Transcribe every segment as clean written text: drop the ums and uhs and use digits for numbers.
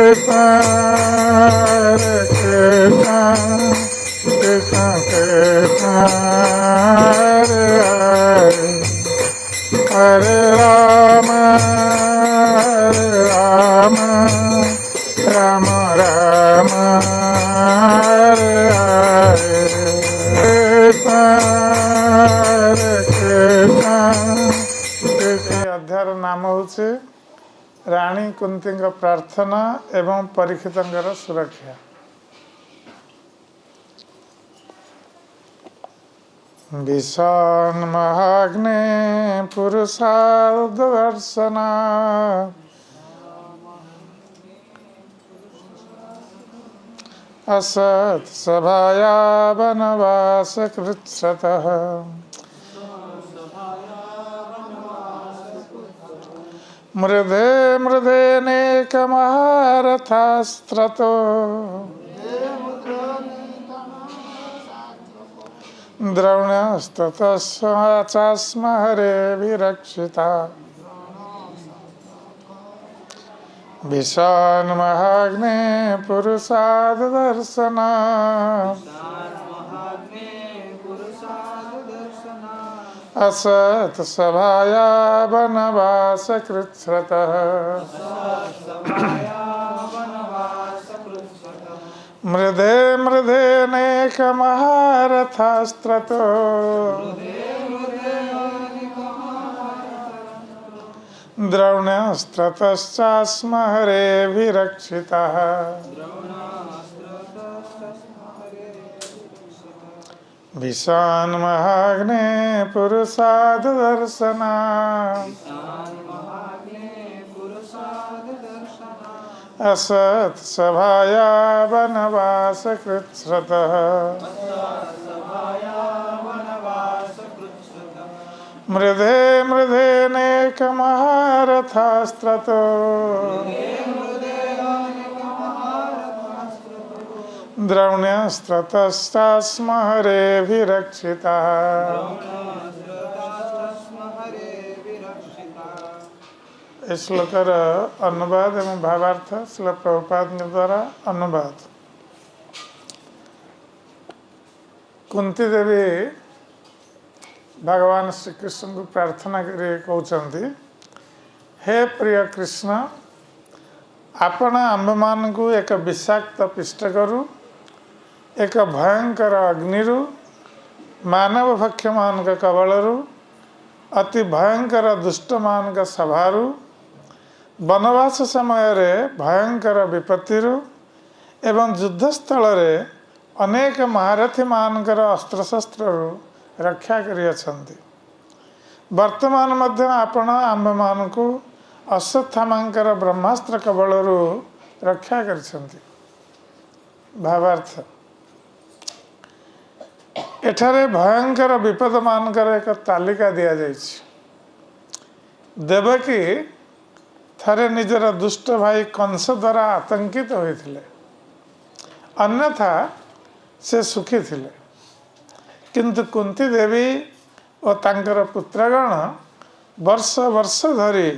Hare Rama, Rama Rama Rama, Hare Hare, अध्यायर नाम होचे रानी कुंती प्रार्थना एवं परीक्षित सुरक्षा। विषान महाग्ने पुरुषार्थ दर्शना असत सभाया वनवास कृच्छ्रतः मृधे मृधे नेकमहारथास्त्रतो द्रवणस्ततस्म हरे विरक्षिता विषान महाग्ने पुरुषाद दर्शना असत सभाया वनवास कृच्छ्रतः मृधे मृधे नेकमहारथास्त्रतो द्रवणस्त्रतश्चास्म हरे विरक्षितः विषान महाग्ने पुरुषाद दर्शना असत सभाया वनवास कृच्छ्रतः मृधे मृधे नेकमहारथास्त्रतो द्रवण्यस्त्रतश्चास्म हरे विरक्षितः। इस श्लोकर अनुवाद एवं भावार्थ श्रील प्रभुपाद द्वारा अनुवाद। कुंती देवी भगवान श्री कृष्ण को प्रार्थना करी कहते, हे प्रिय कृष्ण, आपण आंब मान को एक विषाक्त पिष्ट करू, एक भयंकर अग्निरु, मानव भक्ष्य मान कबलरू, अति भयंकर दुष्ट मान सभारू, वनवास समय रे भयंकर विपत्तिरु एवं युद्धस्थल रे अनेक महारथी मानकर अस्त्रशस्त्र रक्षा करियछन्ति। वर्तमान मध्य आपण आंब मान को अश्वत्थामांकर ब्रह्मास्त्र कबलरू रक्षा करिछन्ति। भावार्थ, एठारे भयंकर विपद मानकर एक तालिका दिया जाइछि। देवकी थरे निजर दुष्ट भाई कंस द्वारा आतंकित होइथिले, अन्यथा से सुखी थिले, किंतु कुंती देवी और तांकर पुत्रगण वर्ष वर्ष धरी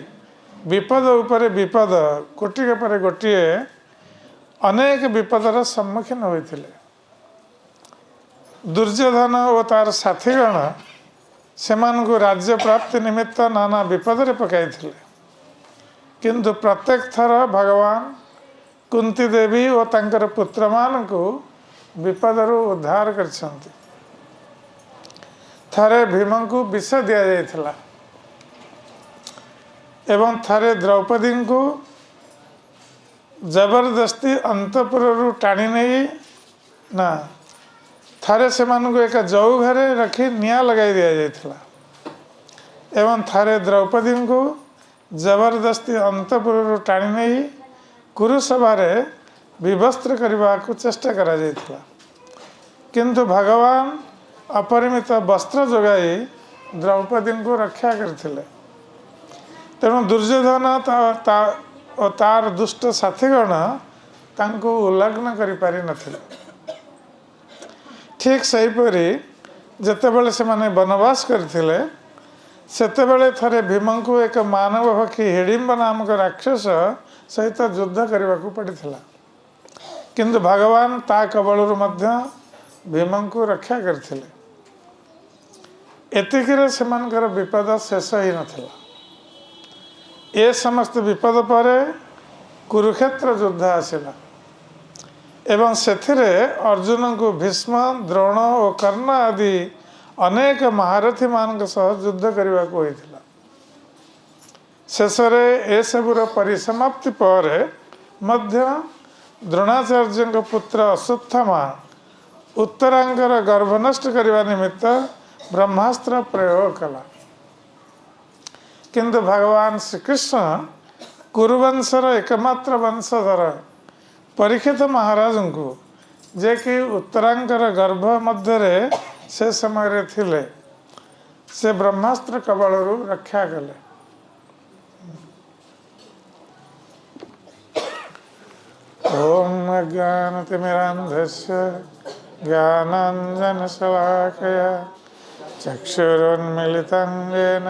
विपद उपरे विपद, गोटिके पर गोटिए अनेक विपदर सम्मुखीन होइथिले। दुर्योधन और तार साथीगण सेमानकु राज्य प्राप्ति निमित्त नाना विपदरे पकाइथिले, किंतु प्रत्येक थर भगवान कुंती देवी और तांकर पुत्र मानकु विपदरु उद्धार करछन्ति। थरे भीम को विष दिया जाइथिला एवं थरे द्रौपदी को जबरदस्ती अंतपुरु टाणी नहीं ना, थरे से एक जौ घरे रखी निया लगाई दिया जाइथिला एवं थरे द्रौपदी को जबरदस्ती अंतपुरु टाणी नहीं कुरुसभा विवस्त्र करने को चेष्टा करा जाइथिला, किंतु भगवान अपरिमित वस्त्र जोगाई द्रौपदी को रक्षा करथिले। तेणु दुर्योधन और तार दुष्ट साथीगण तांको उल्लग्न करि पारि नथिले। ठीक सेहीपरि जेतेबेले से माने वनवास करथिले, सेतेबेले थरे भीम को एक मानव भक्षी हिडिंब नामक राक्षस सहित युद्ध करने को पड़ता किंतु भगवान ता कबलरू मध्य भीम को रक्षा करथिले। एतिकिरे सेमानकर विपद शेष ही नथिला। ए समस्त विपद पर कुरुक्षेत्र युद्ध आसिला एवं सेथिरे अर्जुन को भीष्म द्रोण और कर्ण आदि अनेक महारथी मान सह युद्ध करने को होइथिला। शेषरे ए सबुर परिसमाप्ति पर मध्य द्रोणाचार्य पुत्र अश्वत्थामा उत्तरांगर गर्भ नष्ट करने निमित्त ब्रह्मास्त्र प्रयोग कला किंतु भगवान श्रीकृष्ण कुरुवंशर एकमात्र वंशधर परीक्षित महाराज को जे कि उत्तरांगर गर्भ मध्य से समय थिले से ब्रह्मास्त्र कबलरू रक्षा कले। ओम अज्ञानतिमिरान्धस्य ज्ञानाञ्जनशलाकया चक्षुरुन्मिलितं येन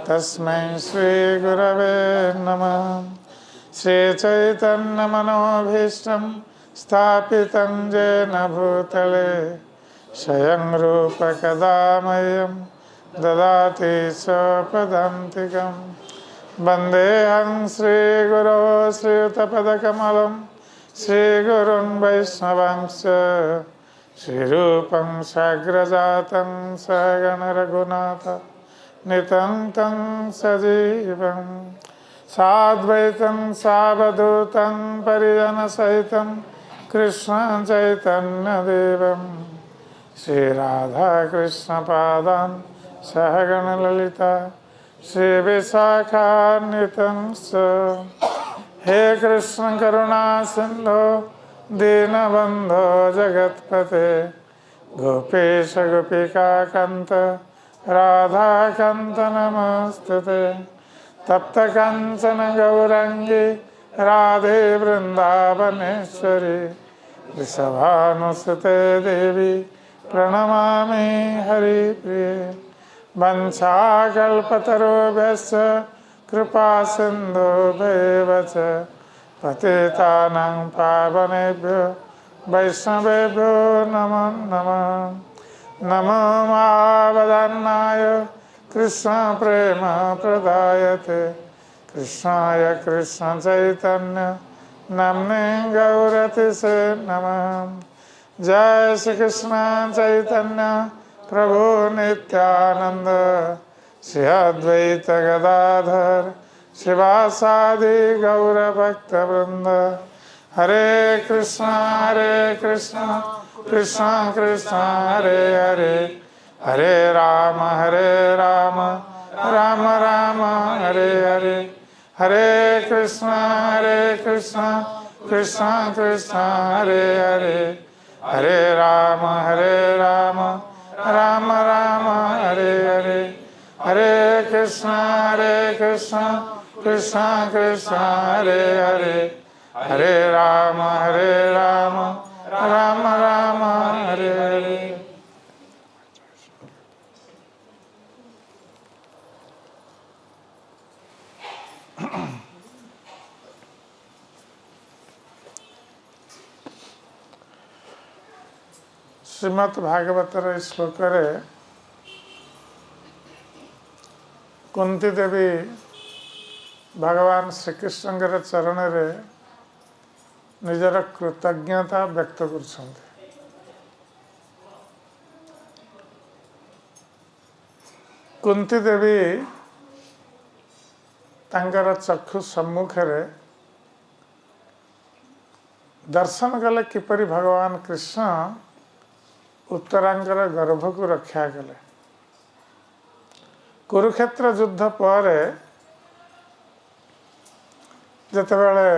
तस्मै श्रीगुरवे नमः। श्रीचैतन्यमनोभीष्टं स्थापितं येन भूतले स्वयं रूप कदा मह्यं ददाति स्वपदान्तिकं। वन्देऽहं श्रीगुरो श्रीयुतपदकमलं श्रीगुरुन् वैष्णवांश्च श्रीरूपं साग्रजातं सहगणरघुनाथ नितं तं सजीवं साद्वैतं सावधूतं परिजनसहितं कृष्ण चैतन्यदेवं श्रीराधाकृष्णपादान् सहगणललिता श्रीविशाखान्वितं च। हे कृष्ण करुणा सिंधो दीनबंधो जगत्पते गोपेश गोपिकाकान्त राधाकान्त नमस्तुते। तप्त कांचन गौरांगी राधे वृंदावनेश्वरी वृषभानुसुते देवी प्रणमामि हरिप्रिये। वंशाकल्पतरुभ्यश्च कृपा सिन्धुभ्येव च पतितानां पावनेभ्यो वैष्णवेभ्यो नमो नमः। नमो महावदन्नाय कृष्ण प्रेम प्रदायते कृष्णाय कृष्ण चैतन्य नाम्ने गौरतिसे नमः। जय श्री कृष्ण चैतन्य प्रभु नित्यानंद श्री अद्वैत गदाधर शिवासादि गौर भक्त वृंद। हरे कृष्ण कृष्ण कृष्ण हरे हरे हरे राम राम राम हरे हरे। हरे कृष्ण कृष्ण कृष्ण हरे हरे हरे राम राम राम हरे हरे। हरे कृष्ण कृष्ण कृष्ण हरे हरे हरे राम राम राम हरे हरे। श्रीमद् भागवतर श्लोक कुंती देवी भगवान श्रीकृष्ण चरण रे निजर कृतज्ञता व्यक्त कर। कुंती देवी तांकर चक्षु सम्मुखें दर्शन कले किपरि भगवान कृष्ण उत्तरांगर गर्भ को रक्षा कले। कुरुक्षेत्र युद्ध पर जितेबाला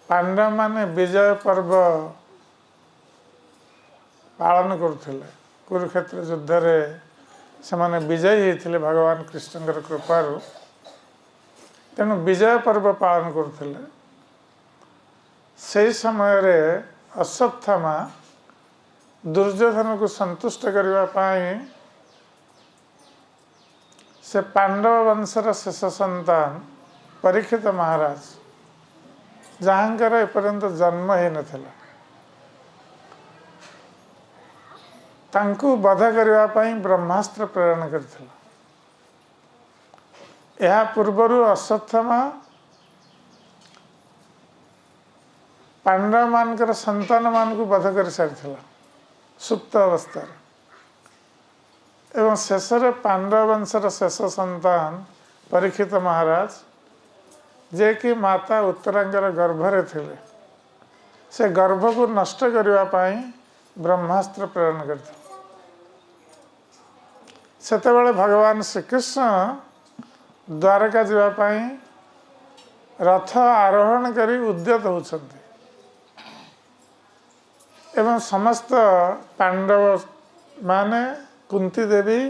पांडव माने विजय पर्व पालन करुले कुरुक्षेत्र युद्ध रे से माने विजयी होते भगवान कृष्ण कृपारू तेणु विजय पर्व पालन करुले। से समय रे अश्वत्थामा दुर्योधन को संतुष्ट करने से पांडव वंशर शेष संतान परीक्षित महाराज जहाँकर एपर्यंत जन्म ही नथिला तांकु वध करने पाई ब्रह्मास्त्र प्रेरण करथिला। यह पूर्वरु अश्वत्थामा पांडव मानकर संतान मान को वध कर सारी सुप्त अवस्था एवं शेष पांडव वंशर शेष संतान परीक्षित महाराज जे कि माता उत्तरांगर गर्भरे थिले से गर्भ को नष्ट करने पाई ब्रह्मास्त्र प्रेरण करते। सेतेबेले भगवान श्रीकृष्ण द्वारका जावाई रथ आरोहण करी उद्यत होती एवं समस्त पांडव माने कुंती देवी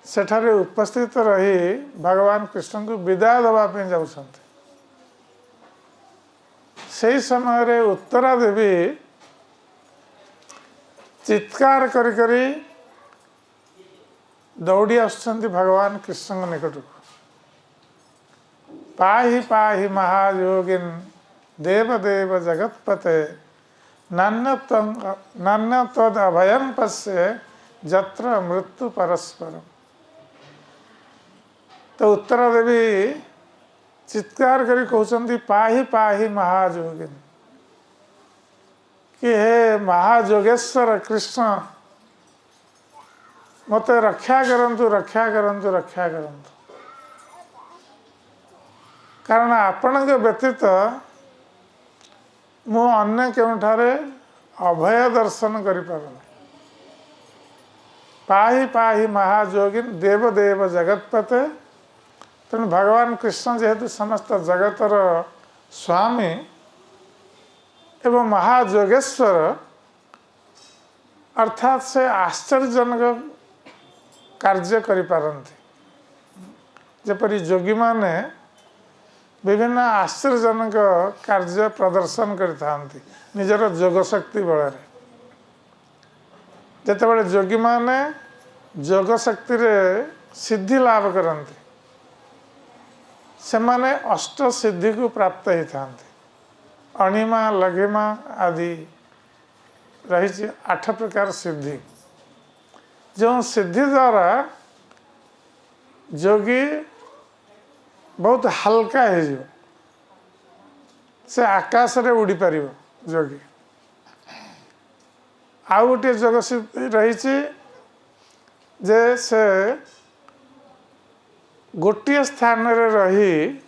सेठारे उपस्थित रही भगवान कृष्ण को विदाय देवाई जाउछन्ति। से समय रे उत्तरा देवी चित्कार करी करी दौड़ी आसुछन्ति भगवान कृष्ण निकट को। पाहि पाहि महायोगिन देव देव जगतपते नान्य तद अभयं पश्ये जत्र मृत्यु परस्परम। तो उत्तरा देवी चित्कार करी कहउछन्ति पाहि पाहि महायोगिन कि हे महायोगेश्वर कृष्ण मते रक्षा करंतु रक्षा करंतु रक्षा करंतु कारण आपणक व्यतीत मु अन्य केउठारे अभय दर्शन करि पारुनी। पाहि पाहि महायोगिन देव देव जगतपते। तेणु भगवान कृष्ण जेहेतु समस्त जगतर स्वामी एवं महायोगेश्वर अर्थात से आश्चर्यजनक कार्य करिपारନ୍ତି। जेपरि योगी माने विभिन्न आश्चर्यजनक कार्य प्रदर्शन करिथांती निजर जोग शक्ति बल। जेतेबेले योगी माने जोग शक्ति रे सिद्धि लाभ करती से माने अष्ट सिद्धि को प्राप्त होता अणिमा लघिमा आदि रही 8 प्रकार सिद्धि जो सिद्धि द्वारा योगी बहुत हल्का हो से आकाश रे उड़ी पार योगी। आउ गोटे जोग सिद्धि रही जे से गोटे स्थान रे रही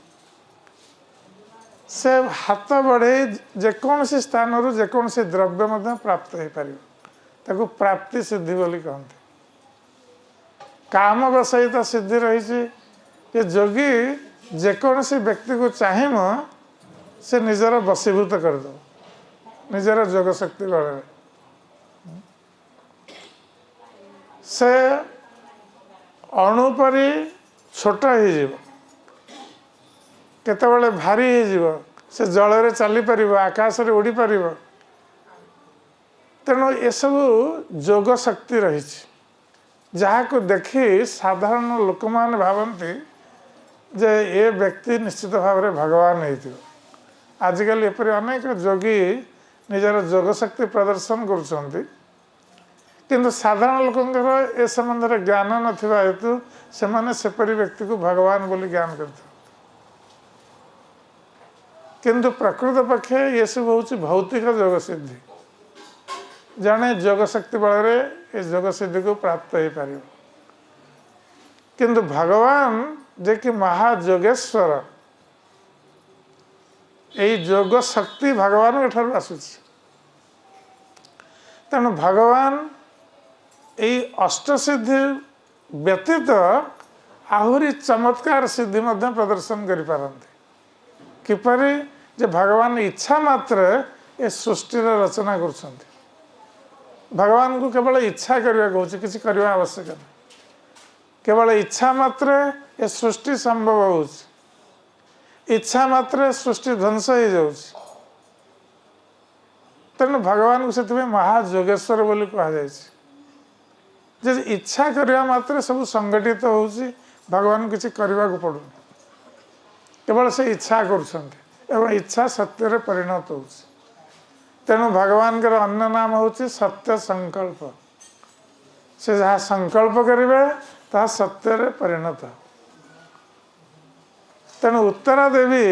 से हाथ बढ़े जेकोसी स्थान रु जेकोसी द्रव्य मध्य प्राप्त हो पार ताको प्राप्ति सिद्धि बोली कहते। काम बसहित सिद्धि रही कि जोगी जेकोसी व्यक्ति को चाहिम से निजर बसीभूत करद निजर जोग शक्ति बल से अणुपरी छोट होतेबले भारी हो से जल रे चली पार आकाश रे उड़ी पार। तेणु ये सब जोग शक्ति रही जहाँ को देखी साधारण लोक मैंने भावती जे ये व्यक्ति निश्चित भाव में भगवान हो। आजिकल एपरी अनेक जोगी निजर जोग शक्ति प्रदर्शन करुँच किंतु साधारण लोकंर ए संबंध में ज्ञान नथिबा हेतु सेमाने सेपरी व्यक्ति को भगवान बोली ज्ञान करते। किंतु प्रकृत पक्षे ये सब हूँ भौतिक जोग सिद्धि जड़े जोग शक्ति बल ये जोग सिद्धि को प्राप्त हो पार। किंतु भगवान जे कि महायोगेश्वर यही जोग शक्ति भगवान ठार आसूची। तेणु भगवान यही अष्टसिद्धि व्यतीत आहुरी चमत्कार सिद्धि मध्य प्रदर्शन करि पारନ୍ତି। किपरि जे भगवान इच्छा मात्र ये सृष्टि रचना करुछंती। भगवान को केवल इच्छा करने को किसी करवा आवश्यक नहीं। केवल इच्छा मात्र ये सृष्टि संभव हो इच्छा मात्र सृष्टि ध्वंस हो जाउछि। तेणु भगवान को से महायोगेश्वर बोली कहुई जे इच्छा करने मात्र सब संगठित हो भगवान किसी करने को पड़ू। केवल से इच्छा कर इच्छा सत्य परिणत हो। तेणु भगवान का अन्य नाम हूँ सत्य संकल्प। से जहाँ संकल्प करेंगे ता सत्य परिणत। तेणु उत्तरा देवी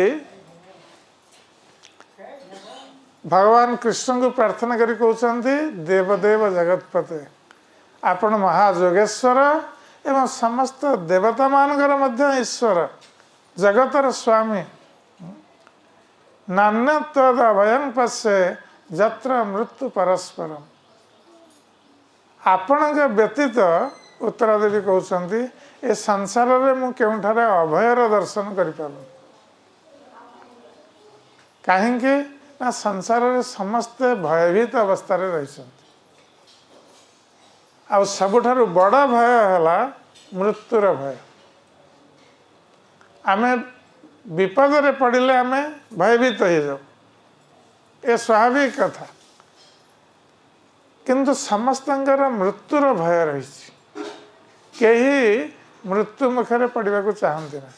भगवान कृष्ण को प्रार्थना करी कहते देवदेव जगतपते आपण महाजोगेश्वर एवं समस्त देवता मानकर मध्य ईश्वर जगतर स्वामी नान्य तद अभयं पश्ये जत्र मृत्यु परस्परम। आपण के व्यतीत उत्तरा देवी कहते ए संसार में मु केउठारे अभयर दर्शन कर कहीं ना संसार में समस्ते भयभीत अवस्था रही। आ सबुठारु बड़ भय है मृत्युर भय। आमे विपद रे पड़िले आमे भयभीत हो जाऊ, ये स्वाभाविक कथा। किंतु समस्तंकर मृत्युर भय रही। कहीं मृत्यु मुखरे पड़वा को चाहती ना।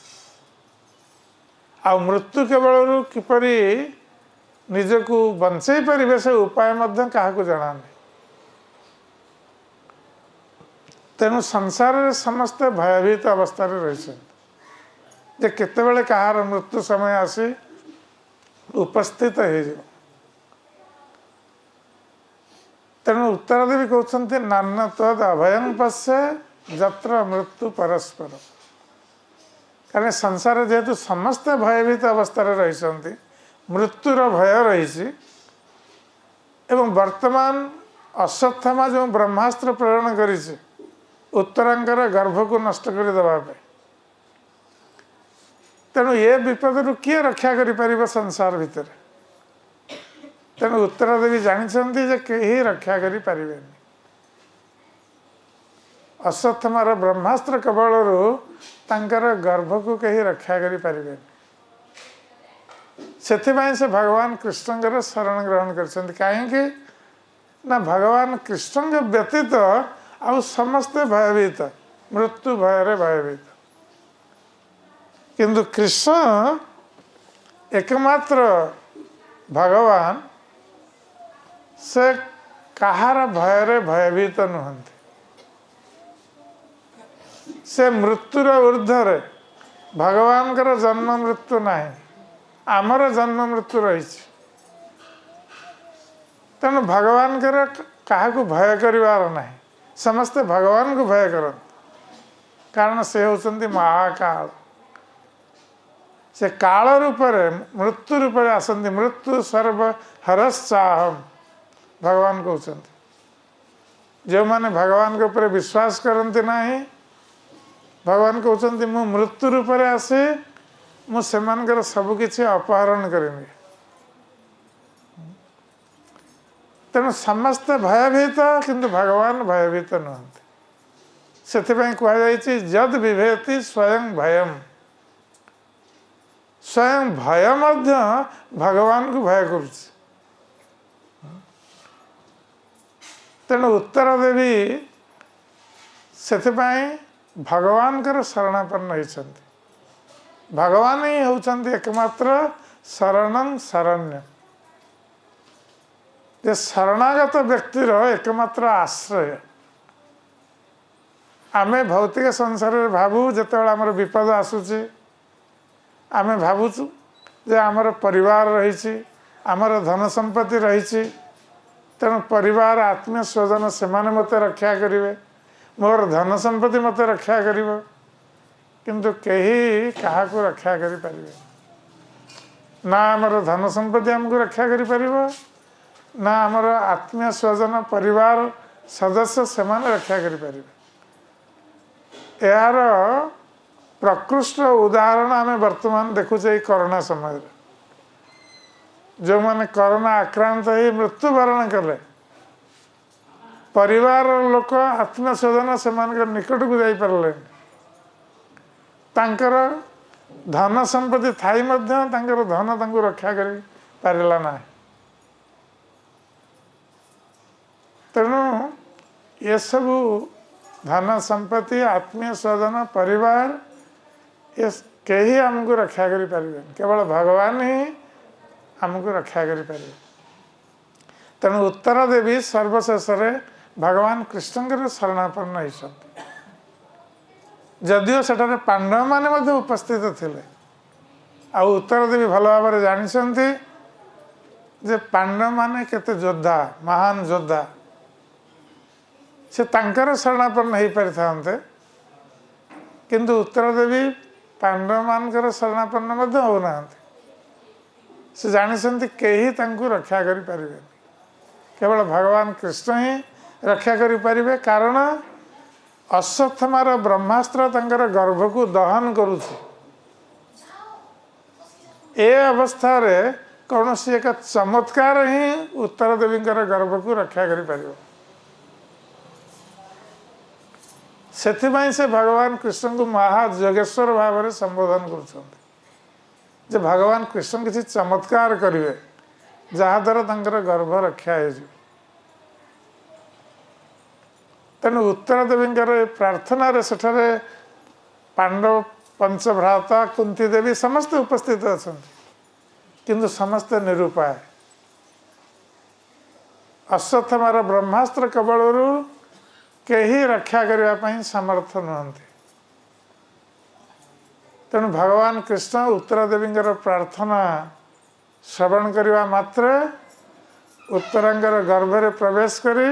आ मृत्यु केवल किपरि निजको बंचई पारे से उपाय क्या जना नहीं। तेणु संसार में समस्ते भयभीत अवस्था रही जे केतेबेले कहार मृत्यु समय आसी उपस्थित हो। तेणु उत्तरा देवी कहते नान्य तद अभयं पश्ये जत्र मृत्यु परस्पर। कारण संसार जेहेतु समस्ते भयभीत अवस्था रही मृत्युर भय रही एवं वर्तमान अश्वत्थामा जो ब्रह्मास्त्र प्रेरण करी उत्तरांकर गर्भ को नष्ट कर देवाई। तेणु ये विपद रु किए रक्षा कर संसार भितर। तेणु उत्तरा देवी जानते जे कहीं रक्षा कर पारे। अश्वत्थामार ब्रह्मास्त्र कबलरू तांकर गर्भ को कहीं रक्षा कर पारे। से भगवान कृष्ण शरण ग्रहण कर कहीं ना भगवान कृष्ण के व्यतीत आउ समस्ते भयभीत मृत्यु भय भयभीत। किंतु कृष्ण एकमात्र भगवान से कहार भय भयभीत नुहंती। से मृत्युर ऊर्ध्वर भगवान का जन्म मृत्यु नहीं, आमर जन्म मृत्यु रही। तेणु भगवान क्या भय कर नहीं, समस्ते भगवान को भय कर। कारण से होती महाकाल। से काल रूप मृत्यु रूप आसती मृत्यु सर्व हरश्चाहम भगवान कहते। जो माने भगवान के ऊपर विश्वास करते नहीं भगवान कहते मु मृत्यु रूप आसे मु सेमानकर सबकिछि अपहरण करेंगे। तेणु समस्त भयभीत किंतु भगवान भयभीत नुहंती। से कहुई जद विभेति स्वयं भयम। स्वयं भय मध्य भगवान को भय कर। तेणु उत्तरा देवी से भगवान कर शरणापन्न होती। भगवान ही होती एकमात्र शरणं शरण्य। जे शरणागत व्यक्तिर एकमात्र आश्रय। आमे भौतिक संसार में भावु जिते आमर विपद आसूची आमे भावुचु जे आमर परिवार रही आमर धन संपत्ति रही तेणु परिवार आत्मीय स्वजन से मत रक्षा करेंगे मोर धन संपत्ति मत रक्षा कर किंतु कहीं क्या रक्षा कर ना आमर धन संपत्ति आमको रक्षा कर ना आमर आत्मीय स्वजन परिवार सदस्य से रक्षा कर यार प्रकृष्ट उदाहरण आम वर्तमान देखुचे कोरोना समय जो माने कोरोना आक्रांत हो मृत्युवरण कले परिवार लोक आत्मीय स्वजन से निकट को जाई पारले तांकर धन संपत्ति थाई मध्य तांकर धन तांको रक्षा कर पारला ना। तेणु ये सबू धन संपत्ति आत्मीय स्वजन परिवार ये कहीं आमको रक्षा करें केवल भगवान ही आमको रक्षा करें। तेणु उत्तर देवी सर्वशेष भगवान कृष्ण शरणापन्न होती। जदिओ सेठारे पांडव माने उपस्थित थिले आ उत्तर देवी भल भाव जानते जे पांडव माने केते योद्धा महान योद्धा से तांकर शरणापन्न हो पारि था किंतु उत्तर देवी पांडव मानकर शरणापन्न होना से जानते कहीं रक्षा करें केवल भगवान कृष्ण ही रक्षा करें कारण अश्वत्थमार ब्रह्मास्त्र तंकर गर्भ को दहन करुछि। ए अवस्था रे कौन सी एक चमत्कार ही उत्तर देवी गर्भ को रक्षा कर से भगवान कृष्ण को महाजोगेश्वर भाव में संबोधन कर भगवान कृष्ण किसी चमत्कार करेंगे जहाद्वारा तंकर गर्भ रक्षा हो। तेणु उत्तर देवी प्रार्थना रे सेठारे पांडव पंचभ्राता कुंती देवी समस्त उपस्थित अच्छा किंतु समस्त निरुपाय अश्वत्थमार ब्रह्मास्त्र कबल कहीं रक्षा करने समर्थ नुहति। तेणु भगवान कृष्ण उत्तर देवी प्रार्थना श्रवण करने मात्र उत्तरांगर गर्भरे प्रवेश करी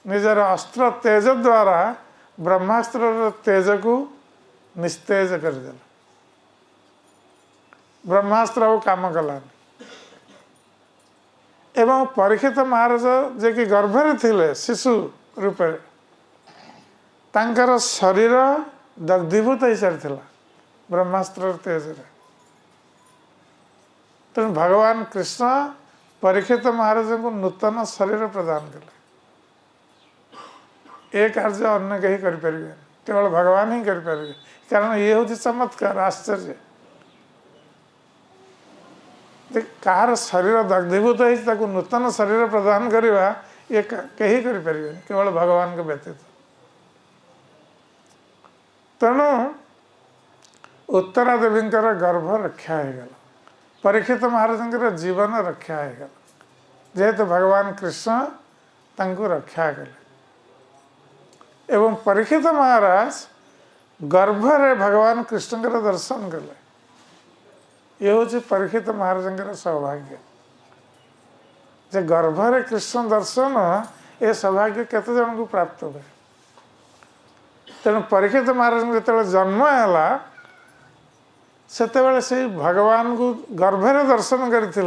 निजर अस्त्र तेज द्वारा ब्रह्मास्त्र तेज को निस्तेज करदे। ब्रह्मास्त्र काम कलानी एवं परीक्षित महाराज जे कि गर्भरे थिले शिशु रूपे तांकर शरीर दग्धीभूत हो सारी ब्रह्मास्त्र तेज। तेणु भगवान कृष्ण परीक्षित महाराज को नूतन शरीर प्रदान कले। ये कार्य अन्य कहीं करें केवल भगवान ही करें कारण ये हूँ चमत्कार आश्चर्य कहार शरीर दग्धीभूत हो नूतन शरीर प्रदान करवा ये कहीं करें केवल भगवान के व्यतीत। तेणु उत्तरा देवी गर्भ रक्षा होगला परीक्षित महाराज जीवन रक्षा होगला जेहेतु भगवान कृष्ण तांको रक्षा कले एवं परीक्षित महाराज गर्भरे भगवान कृष्ण दर्शन कले। ये हूँ परीक्षित महाराज सौभाग्य जे गर्भरे कृष्ण दर्शन ये सौभाग्य केते जन को प्राप्त हुए। तेणु परीक्षित महाराज जो जन्म है सेतेबेले से भगवान को गर्भरे दर्शन करते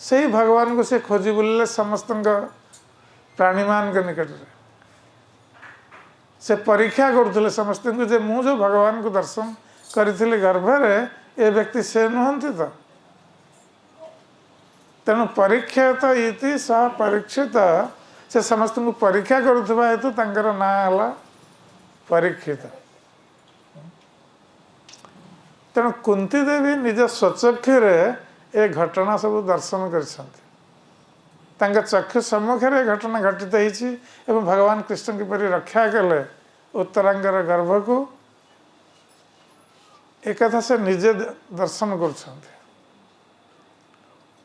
से भगवान को से खोजी बुलिले समस्त प्राणी मान के निकट में से परीक्षा करुले समस्त को जे मु जो भगवान को दर्शन करी गर्भरे ये व्यक्ति से नुहति तो। तेणु परीक्षित इति सह परीक्षित से समस्त को परीक्षा करुवा हेतु तांकर नाँ है परीक्षित। तेणु कुंती देवी निज स्वचक्षुरे ए घटना सब दर्शन कर चक्षु सम्मुखें घटना घटित होती भगवान कृष्ण किपरि रक्षा कले उत्तरांगर गर्भ को एक कथा से निजे दर्शन कर।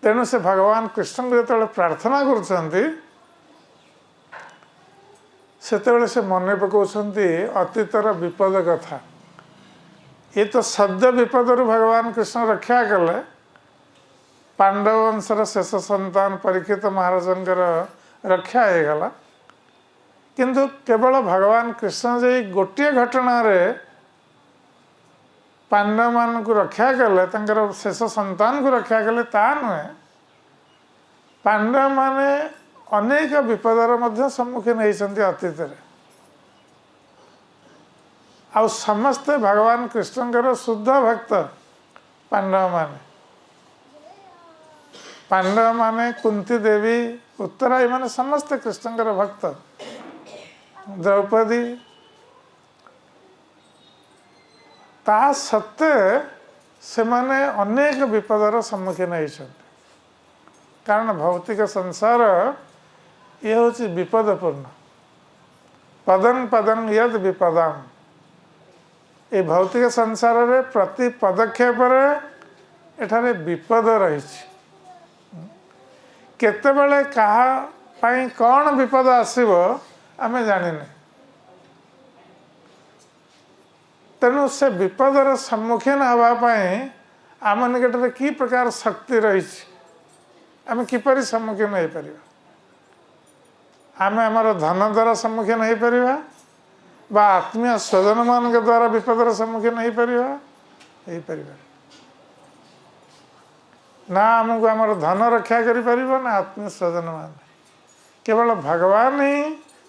तेणु से भगवान कृष्ण को जो प्रार्थना करते से मन पकाउछन्ति अतीतर विपद कथा। ये तो सद्य विपद भगवान कृष्ण रक्षा कले पांडव वंशर शेष संतान परीक्षित महाराजंकर रक्षा होगला किंतु केवल भगवान कृष्ण जे गोटे घटना रे पांडव मान को रक्षा कले तंकर शेष संतान को रक्षा कले ता नुहे पांडव माने अनेक विपदर मध्य सम्मुखीन होइछन्ति अतीत रे आ समस्ते भगवान कृष्णकर शुद्ध भक्त पांडव माने कुंती देवी उत्तरा माने समस्त कृष्णकर भक्त द्रौपदी ता सत्ते से माने अनेक विपदर सम्मुखीन होइछन्ति कारण भौतिक संसार ये हूँ विपदपूर्ण पदं पदं यद विपदाम ये भौतिक संसार रे प्रति पदक्षेप एठारे विपद रही केतेबेले कहा पाई कौन विपद आसीबो आमे जानिने तेणु से विपदर सम्मुखीन होगापाई आम निकट में कि प्रकार शक्ति रही आम किपर सम्मुखीन हो पार आम आमर धन द्वारा सम्मुखीन हो पार बा आत्मीय स्वजन मान द्वारा विपदर सम्मुखीन हो पार ना आमको आमर धन रक्षा कर ना आत्मीय स्वजन मान केवल भगवान ही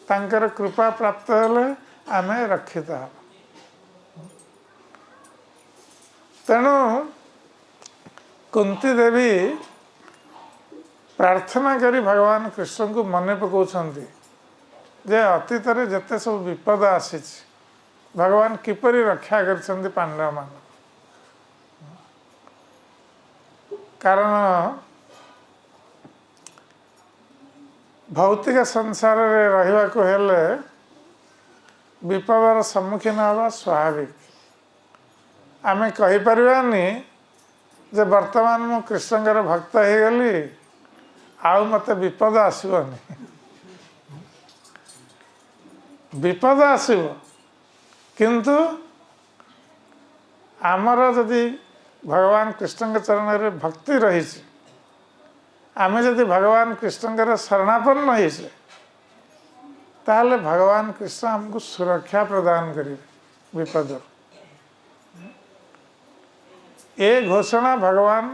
तांकर कृपा प्राप्त हेले आम रक्षित हम तेणु कुंती देवी प्रार्थना करी भगवान कृष्ण को मन पकाउछंती जे अतीत रे जते सब विपद आसी भगवान किपरि रक्षा करछंती पांडव मान कारण भौतिक संसार रे रहिबा को हेले विपदर सम्मुखीन हवा स्वाभाविक आमे कहि परिबानी जे वर्तमान मु कृष्णकर भक्त हो गली आउ मते विपद आसबनी विपद आसब किंतु आमर जदि भगवान कृष्ण के चरण में भक्ति रही आमे जदि भगवान कृष्णकर शरणापन्न होइसे ताहले भगवान कृष्ण हमको सुरक्षा प्रदान करेंगे विपद ए घोषणा भगवान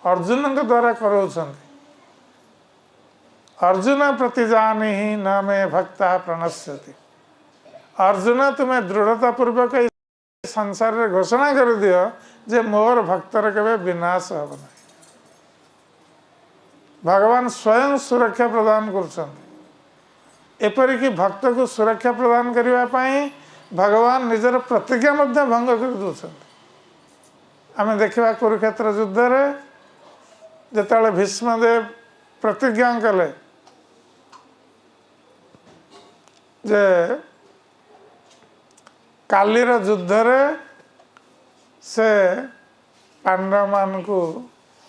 अर्जुन के द्वारा कराउछंती अर्जुन प्रति जानी ही न मे भक्ता प्रणश्यति अर्जुन तुम्हें दृढ़ता पूर्वक संसार रे घोषणा कर दियो जे मोर भक्तर केवे विनाश हब ना भगवान स्वयं सुरक्षा प्रदान करछंती एपरिक भक्त को सुरक्षा प्रदान करने पाई भगवान निजर प्रतिज्ञा मध्य भंग कर दउछंती आमे देखा कुरुक्षेत्र युद्ध रे जेतले भीष्मदेव प्रतिज्ञा कले जे कालीर युद्ध रे से पांडव मान को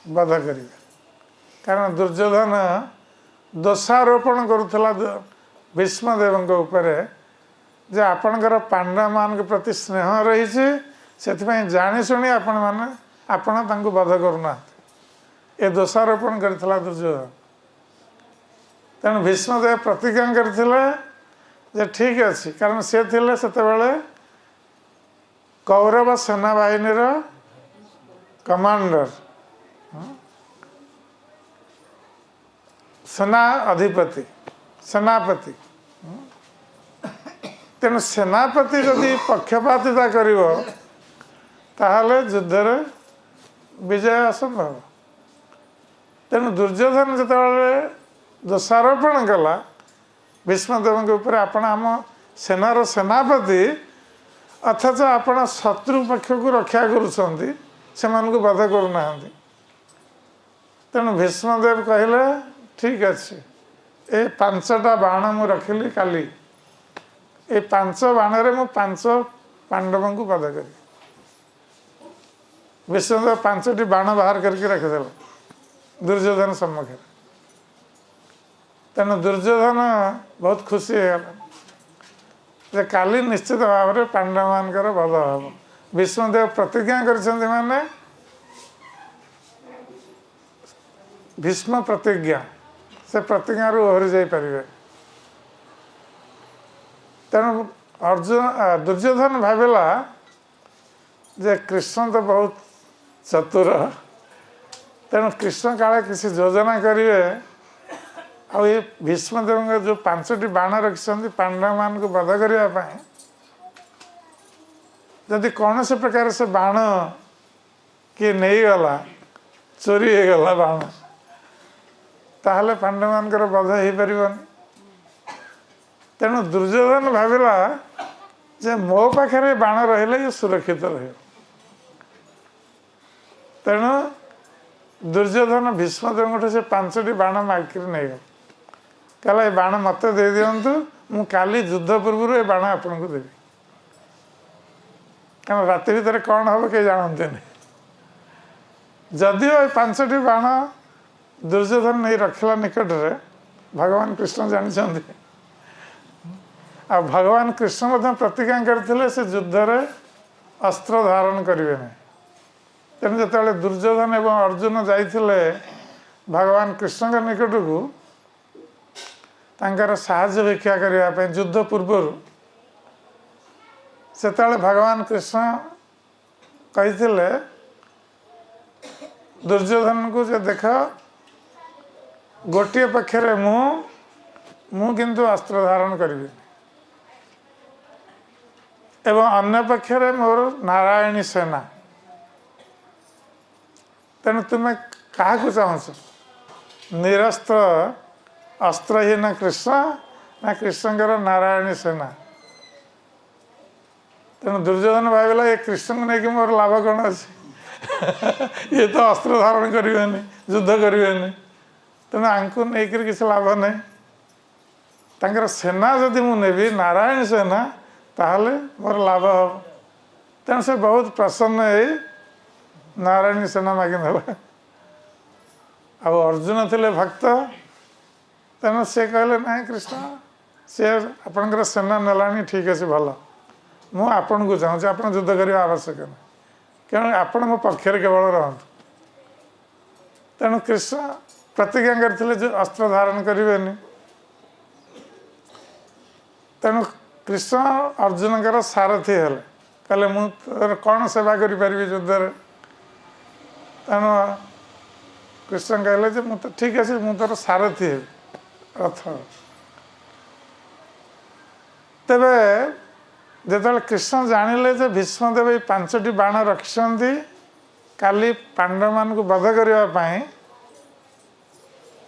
वध करिवे कारण दुर्योधन दोषारोपण करुला भीष्मदेव ऊपर जे आपणकर पांडव मान के प्रति स्नेह रही से जानी शुणी आपण मैंने आपण तांको वध करूना ए दोषारोपण करथिला दुर्योधन तेणु भीष्मदेव प्रतिज्ञा करथिले जे ठीक अच्छे कारण से थिले सेतेबेले कौरव सेना बाहिनी कमांडर सेना अधिपति सेनापति तेणु सेनापति जदि पक्षपातिता करिवो ताहले युद्ध रे विजय असंभव तेणु दुर्योधन जितेबाला दोषारोपण कला भीष्मदेव के ऊपर आपण आम सेनार सेनापति अथच आपण शत्रु पक्ष को रक्षा करुछंती सेमानकु वध करूना तेणु भीष्मदेव कहले ठीक अच्छे ए 5टा बाण मु रखिली काली ए 5 बाण रे मु 5 पांडव को वध करी भीष्मदेव 5टी बाण बाहर करके रखिदेल दुर्योधन सम्मुखें तेणु दुर्योधन बहुत खुशी है काली निश्चित भाव में पांडव मानकर वध हम भीष्मदेव प्रतिज्ञा करछंती माने भीष्म प्रतिज्ञा से प्रतिज्ञा रू ओहरी जाई परिबे तेणु अर्जुन दुर्योधन भाविला जे कृष्ण तो बहुत चतुर तेणु कृष्ण काले किसी योजना करेंगे आ ये भीष्मदेव जो 5टी बाण रखिंट पांडव मान को वध करने जदि कौन से प्रकार से बाण किए नहीं गला चोरी हो गला बाण ताहले पांडव मानकर वध हो पारन तेणु दुर्योधन भाविला जे मो पाखे बाण रहिले ये सुरक्षित रह तेणु दुर्योधन भीष्मदेव से 5टी बाण मागिक नहीं गल कहला ये बाण मत दे दिंतु मु काली युद्ध पूर्व ये बाण आपन को देवी କାରଣ ରାତି ଭିତରେ କ'ଣ ହେବ କେହି ଜାଣନ୍ତିନି। ଯଦିଓ ଏ 5ଟି ବାଣ ଦୁର୍ଯ୍ୟୋଧନ ନେଇ ରଖିଲା ନିକଟରେ ଭଗବାନ କୃଷ୍ଣ ଜାଣିଛନ୍ତି। ଆଉ ଭଗବାନ କୃଷ୍ଣ ମଧ୍ୟ ପ୍ରତିଜ୍ଞା କରିଥିଲେ ସେ ଯୁଦ୍ଧରେ ଅସ୍ତ୍ର ଧାରଣ କରିବେନି। ତେଣୁ ଯେତେବେଳେ ଦୁର୍ଯ୍ୟୋଧନ ଏବଂ ଅର୍ଜୁନ ଯାଇଥିଲେ ଭଗବାନ କୃଷ୍ଣଙ୍କ ନିକଟକୁ ତାଙ୍କର ସାହାଯ୍ୟ ଭିକ୍ଷା କରିବା ପାଇଁ ଯୁଦ୍ଧ ପୂର୍ବରୁ, ସେତେବେଳେ ଭଗବାନ କୃଷ୍ଣ କହିଥିଲେ ଦୁର୍ଯ୍ୟୋଧନକୁ ଯେ ଦେଖ, ଗୋଟିଏ ପକ୍ଷରେ ମୁଁ କିନ୍ତୁ ଅସ୍ତ୍ର ଧାରଣ କରିବି ଏବଂ ଅନ୍ୟ ପକ୍ଷରେ ମୋର ନାରାୟଣୀ ସେନା। ତେଣୁ ତୁମେ କାହାକୁ ଚାହୁଁଛ, ନିରସ୍ତ୍ର ଅସ୍ତ୍ରହୀନ କୃଷ୍ଣ ନା କୃଷ୍ଣଙ୍କର ନାରାୟଣୀ ସେନା? ତେଣୁ ଦୁର୍ଯ୍ୟୋଧନ ଭାବିଲା ଏ କୃଷ୍ଣଙ୍କୁ ନେଇକି ମୋର ଲାଭ କ'ଣ ଅଛି, ଇଏ ତ ଅସ୍ତ୍ର ଧାରଣ କରିବେନି, ଯୁଦ୍ଧ କରିବେନି, ତେଣୁ ଆଙ୍କୁ ନେଇକରି କିଛି ଲାଭ ନାହିଁ। ତାଙ୍କର ସେନା ଯଦି ମୁଁ ନେବି ନାରାୟଣ ସେନା, ତାହେଲେ ମୋର ଲାଭ ହେବ। ତେଣୁ ସେ ବହୁତ ପ୍ରସନ୍ନ ହେଇ ନାରାୟଣୀ ସେନା ମାଗିନେଲା। ଆଉ ଅର୍ଜୁନ ଥିଲେ ଭକ୍ତ, ତେଣୁ ସେ କହିଲେ ନାଇଁ କୃଷ୍ଣ, ସେ ଆପଣଙ୍କର ସେନା ନେଲାଣି, ଠିକ୍ ଅଛି, ଭଲ, ମୁଁ ଆପଣଙ୍କୁ ଚାହୁଁଛି, ଆପଣ ଯୁଦ୍ଧ କରିବା ଆବଶ୍ୟକ ନାହିଁ, କାରଣ ଆପଣ ମୋ ପକ୍ଷରେ କେବଳ ରହନ୍ତୁ। ତେଣୁ କୃଷ୍ଣ ପ୍ରତିଜ୍ଞା କରିଥିଲେ ଯେ ଅସ୍ତ୍ର ଧାରଣ କରିବେନି। ତେଣୁ କୃଷ୍ଣ ଅର୍ଜୁନଙ୍କର ସାରଥୀ ହେଲେ, କହିଲେ ମୁଁ ତୋର କ'ଣ ସେବା କରିପାରିବି ଯୁଦ୍ଧରେ? ତେଣୁ କୃଷ୍ଣ କହିଲେ ଯେ ମୁଁ ତ ଠିକ୍ ଅଛି, ମୁଁ ତୋର ସାରଥୀ ହେବି ରଥ। ତେବେ ଯେତେବେଳେ କୃଷ୍ଣ ଜାଣିଲେ ଯେ ଭୀଷ୍ମଦେବ ଏଇ 5ଟି ବାଣ ରଖିଛନ୍ତି କାଲି ପାଣ୍ଡବମାନଙ୍କୁ ବଧ କରିବା ପାଇଁ,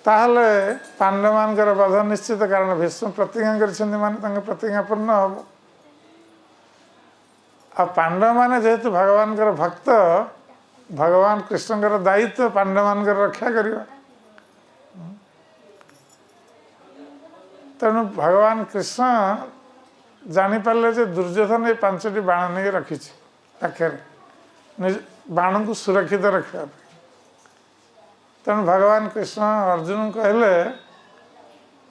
ତାହେଲେ ପାଣ୍ଡବମାନଙ୍କର ବଧ ନିଶ୍ଚିତ, କାରଣ ଭୀଷ୍ମ ପ୍ରତିଜ୍ଞା କରିଛନ୍ତି ମାନେ ତାଙ୍କ ପ୍ରତିଜ୍ଞା ପୂର୍ଣ୍ଣ ହେବ। ଆଉ ପାଣ୍ଡବମାନେ ଯେହେତୁ ଭଗବାନଙ୍କର ଭକ୍ତ, ଭଗବାନ କୃଷ୍ଣଙ୍କର ଦାୟିତ୍ୱ ପାଣ୍ଡବମାନଙ୍କର ରକ୍ଷା କରିବା। ତେଣୁ ଭଗବାନ କୃଷ୍ଣ ଜାଣିପାରିଲେ ଯେ ଦୁର୍ଯ୍ୟୋଧନ ଏ 5ଟି ବାଣ ନେଇ ରଖିଛି ପାଖରେ, ବାଣକୁ ସୁରକ୍ଷିତ ରଖିବା ପାଇଁ। ତେଣୁ ଭଗବାନ କୃଷ୍ଣ ଅର୍ଜୁନଙ୍କୁ କହିଲେ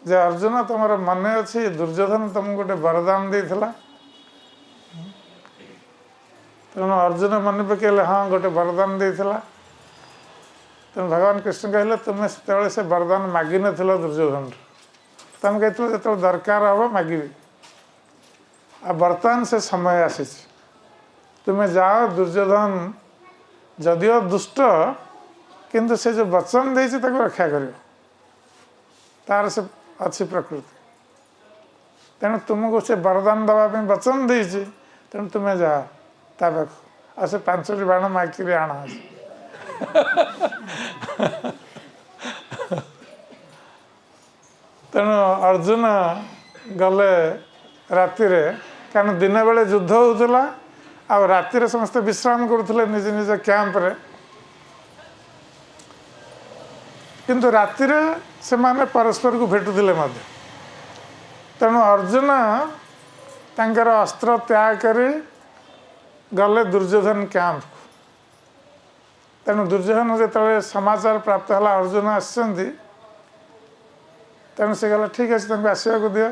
ଯେ ଅର୍ଜୁନ, ତୁମର ମନେ ଅଛି ଦୁର୍ଯ୍ୟୋଧନ ତୁମକୁ ଗୋଟେ ବରଦାନ ଦେଇଥିଲା? ତେଣୁ ଅର୍ଜୁନ ମନେ ପକାଇଲେ, ହଁ ଗୋଟେ ବରଦାନ ଦେଇଥିଲା। ତେଣୁ ଭଗବାନ କୃଷ୍ଣ କହିଲେ ତୁମେ ସେତେବେଳେ ସେ ବରଦାନ ମାଗିନଥିଲ ଦୁର୍ଯ୍ୟୋଧନଠୁ, ତୁମେ କହିଥିଲ ଯେତେବେଳେ ଦରକାର ହେବ ମାଗିବି। ଆଉ ବର୍ତ୍ତମାନ ସେ ସମୟ ଆସିଛି, ତୁମେ ଯାଅ, ଦୁର୍ଯ୍ୟୋଧନ ଯଦିଓ ଦୁଷ୍ଟ କିନ୍ତୁ ସେ ଯେଉଁ ବଚନ ଦେଇଛି ତାକୁ ରକ୍ଷା କରିବ, ତାର ସେ ଅଛି ପ୍ରକୃତି। ତେଣୁ ତୁମକୁ ସେ ବରଦାନ ଦେବା ପାଇଁ ବଚନ ଦେଇଛି, ତେଣୁ ତୁମେ ଯାଅ ତା ପାଖକୁ, ଆଉ ସେ 5ଟି ବାଣ ମାଗିକିରି ଆଣ। ତେଣୁ ଅର୍ଜୁନ ଗଲେ ରାତିରେ, କାରଣ ଦିନ ବେଳେ ଯୁଦ୍ଧ ହେଉଥିଲା, ଆଉ ରାତିରେ ସମସ୍ତେ ବିଶ୍ରାମ କରୁଥିଲେ ନିଜ ନିଜ କ୍ୟାମ୍ପରେ। କିନ୍ତୁ ରାତିରେ ସେମାନେ ପରସ୍ପରକୁ ଭେଟୁଥିଲେ ମଧ୍ୟ। ତେଣୁ ଅର୍ଜୁନ ତାଙ୍କର ଅସ୍ତ୍ର ତ୍ୟାଗ କରି ଗଲେ ଦୁର୍ଯ୍ୟୋଧନ କ୍ୟାମ୍ପକୁ। ତେଣୁ ଦୁର୍ଯ୍ୟୋଧନ ଯେତେବେଳେ ସମାଚାର ପ୍ରାପ୍ତ ହେଲା ଅର୍ଜୁନ ଆସିଛନ୍ତି, ତେଣୁ ସେ କହିଲା ଠିକ୍ ଅଛି, ତାଙ୍କୁ ଆସିବାକୁ ଦିଅ।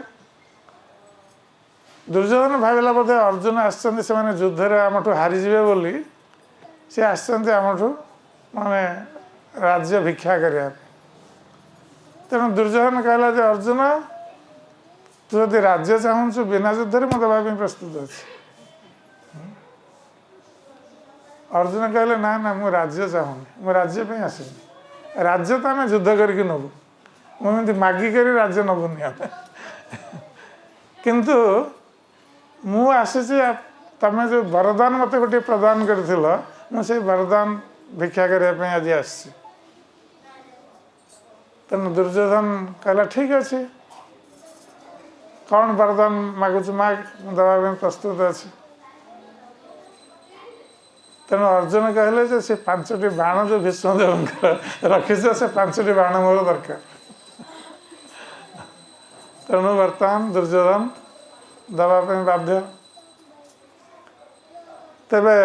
ଦୁର୍ଯ୍ୟୋଧନ ଭାବିଲା ବୋଧେ ଅର୍ଜୁନ ଆସିଛନ୍ତି ସେମାନେ ଯୁଦ୍ଧରେ ଆମଠୁ ହାରିଯିବେ ବୋଲି, ସେ ଆସିଛନ୍ତି ଆମଠୁ ମାନେ ରାଜ୍ୟ ଭିକ୍ଷା କରିବା ପାଇଁ। ତେଣୁ ଦୁର୍ଯ୍ୟୋଧନ କହିଲା ଯେ ଅର୍ଜୁନ, ତୁ ଯଦି ରାଜ୍ୟ ଚାହୁଁଛୁ ବିନା ଯୁଦ୍ଧରେ, ମୁଁ ଦେବା ପାଇଁ ପ୍ରସ୍ତୁତ ଅଛି। ଅର୍ଜୁନ କହିଲେ ନା ନା, ମୁଁ ରାଜ୍ୟ ଚାହୁଁନି, ମୁଁ ରାଜ୍ୟ ପାଇଁ ଆସିନି। ରାଜ୍ୟ ତ ଆମେ ଯୁଦ୍ଧ କରିକି ନେବୁ, ମୁଁ ଏମିତି ମାଗିକରି ରାଜ୍ୟ ନେବୁନି ଆମେ। କିନ୍ତୁ ମୁଁ ଆସିଛି, ତମେ ଯେଉଁ ବରଦାନ ମୋତେ ଗୋଟିଏ ପ୍ରଦାନ କରିଥିଲ, ମୁଁ ସେଇ ବରଦାନ ଭିକ୍ଷା କରିବା ପାଇଁ ଆଜି ଆସିଛି। ତେଣୁ ଦୁର୍ଯ୍ୟୋଧନ କହିଲା ଠିକ୍ ଅଛି, କ'ଣ ବରଦାନ ମାଗୁଛୁ ମାଗ, ମୁଁ ଦେବା ପାଇଁ ପ୍ରସ୍ତୁତ ଅଛି। ତେଣୁ ଅର୍ଜୁନ କହିଲେ ଯେ ସେ 5ଟି ବାଣ ଯେଉଁ ଭୀଷ୍ମଦେବଙ୍କର ରଖିଛ, ସେ 5ଟି ବାଣ ମୋର ଦରକାର। ତେଣୁ ବର୍ତ୍ତମାନ ଦୁର୍ଯ୍ୟୋଧନ ଦେବା ପାଇଁ ବାଧ୍ୟ। ତେବେ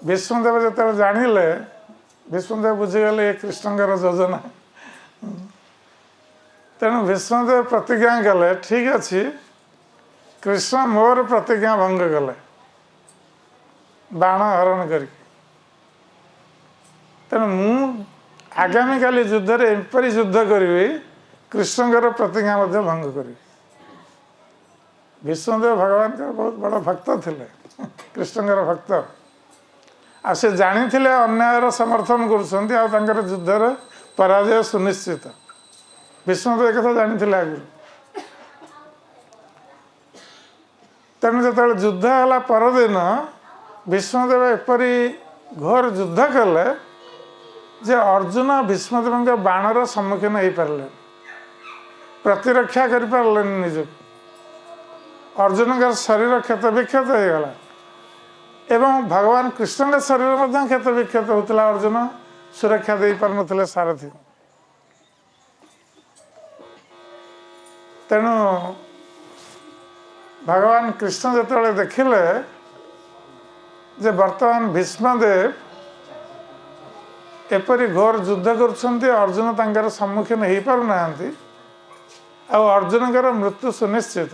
ବିଷ୍ଣୁଦେବ ଯେତେବେଳେ ଜାଣିଲେ, ବିଷ୍ଣୁଦେବ ବୁଝିଗଲେ ଏ କୃଷ୍ଣଙ୍କର ଯୋଜନା। ତେଣୁ ଭୀଷ୍ମଦେବ ପ୍ରତିଜ୍ଞା କଲେ, ଠିକ୍ ଅଛି, କୃଷ୍ଣ ମୋର ପ୍ରତିଜ୍ଞା ଭଙ୍ଗ କଲେ ବାଣ ହରଣ କରିକି। ତେଣୁ ମୁଁ ଆଗାମୀକାଲି ଯୁଦ୍ଧରେ ଏପରି ଯୁଦ୍ଧ କରିବି, କୃଷ୍ଣଙ୍କର ପ୍ରତିଜ୍ଞା ମଧ୍ୟ ଭଙ୍ଗ କରିବି। ଭୀଷ୍ମଦେବ ଭଗବାନଙ୍କର ବହୁତ ବଡ଼ ଭକ୍ତ ଥିଲେ, କୃଷ୍ଣଙ୍କର ଭକ୍ତ। ଆଉ ସେ ଜାଣିଥିଲେ ଅନ୍ୟାୟର ସମର୍ଥନ କରୁଛନ୍ତି, ଆଉ ତାଙ୍କର ଯୁଦ୍ଧରେ ପରାଜୟ ସୁନିଶ୍ଚିତ। ଭୀଷ୍ମଦେବ ଏକଥା ଜାଣିଥିଲେ ଆଗରୁ। ତେଣୁ ଯେତେବେଳେ ଯୁଦ୍ଧ ହେଲା ପରଦିନ ଭୀଷ୍ମଦେବ ଏପରି ଘୋର ଯୁଦ୍ଧ କଲେ ଯେ ଅର୍ଜୁନ ଭୀଷ୍ମଦେବଙ୍କ ବାଣର ସମ୍ମୁଖୀନ ହେଇପାରିଲେନି, ପ୍ରତିରକ୍ଷା କରିପାରିଲେନି ନିଜକୁ। ଅର୍ଜୁନଙ୍କର ଶରୀର କ୍ଷତ ବିକ୍ଷତ ହେଇଗଲା ଏବଂ ଭଗବାନ କୃଷ୍ଣଙ୍କ ଶରୀର ମଧ୍ୟ କ୍ଷତ ବିକ୍ଷତ ହେଉଥିଲା। ଅର୍ଜୁନ ସୁରକ୍ଷା ଦେଇପାରୁନଥିଲେ ସାରଥୀ। ତେଣୁ ଭଗବାନ କୃଷ୍ଣ ଯେତେବେଳେ ଦେଖିଲେ ଯେ ବର୍ତ୍ତମାନ ଭୀଷ୍ମଦେବ ଏପରି ଘୋର ଯୁଦ୍ଧ କରୁଛନ୍ତି, ଅର୍ଜୁନ ତାଙ୍କର ସମ୍ମୁଖୀନ ହେଇପାରୁନାହାନ୍ତି, ଆଉ ଅର୍ଜୁନଙ୍କର ମୃତ୍ୟୁ ସୁନିଶ୍ଚିତ,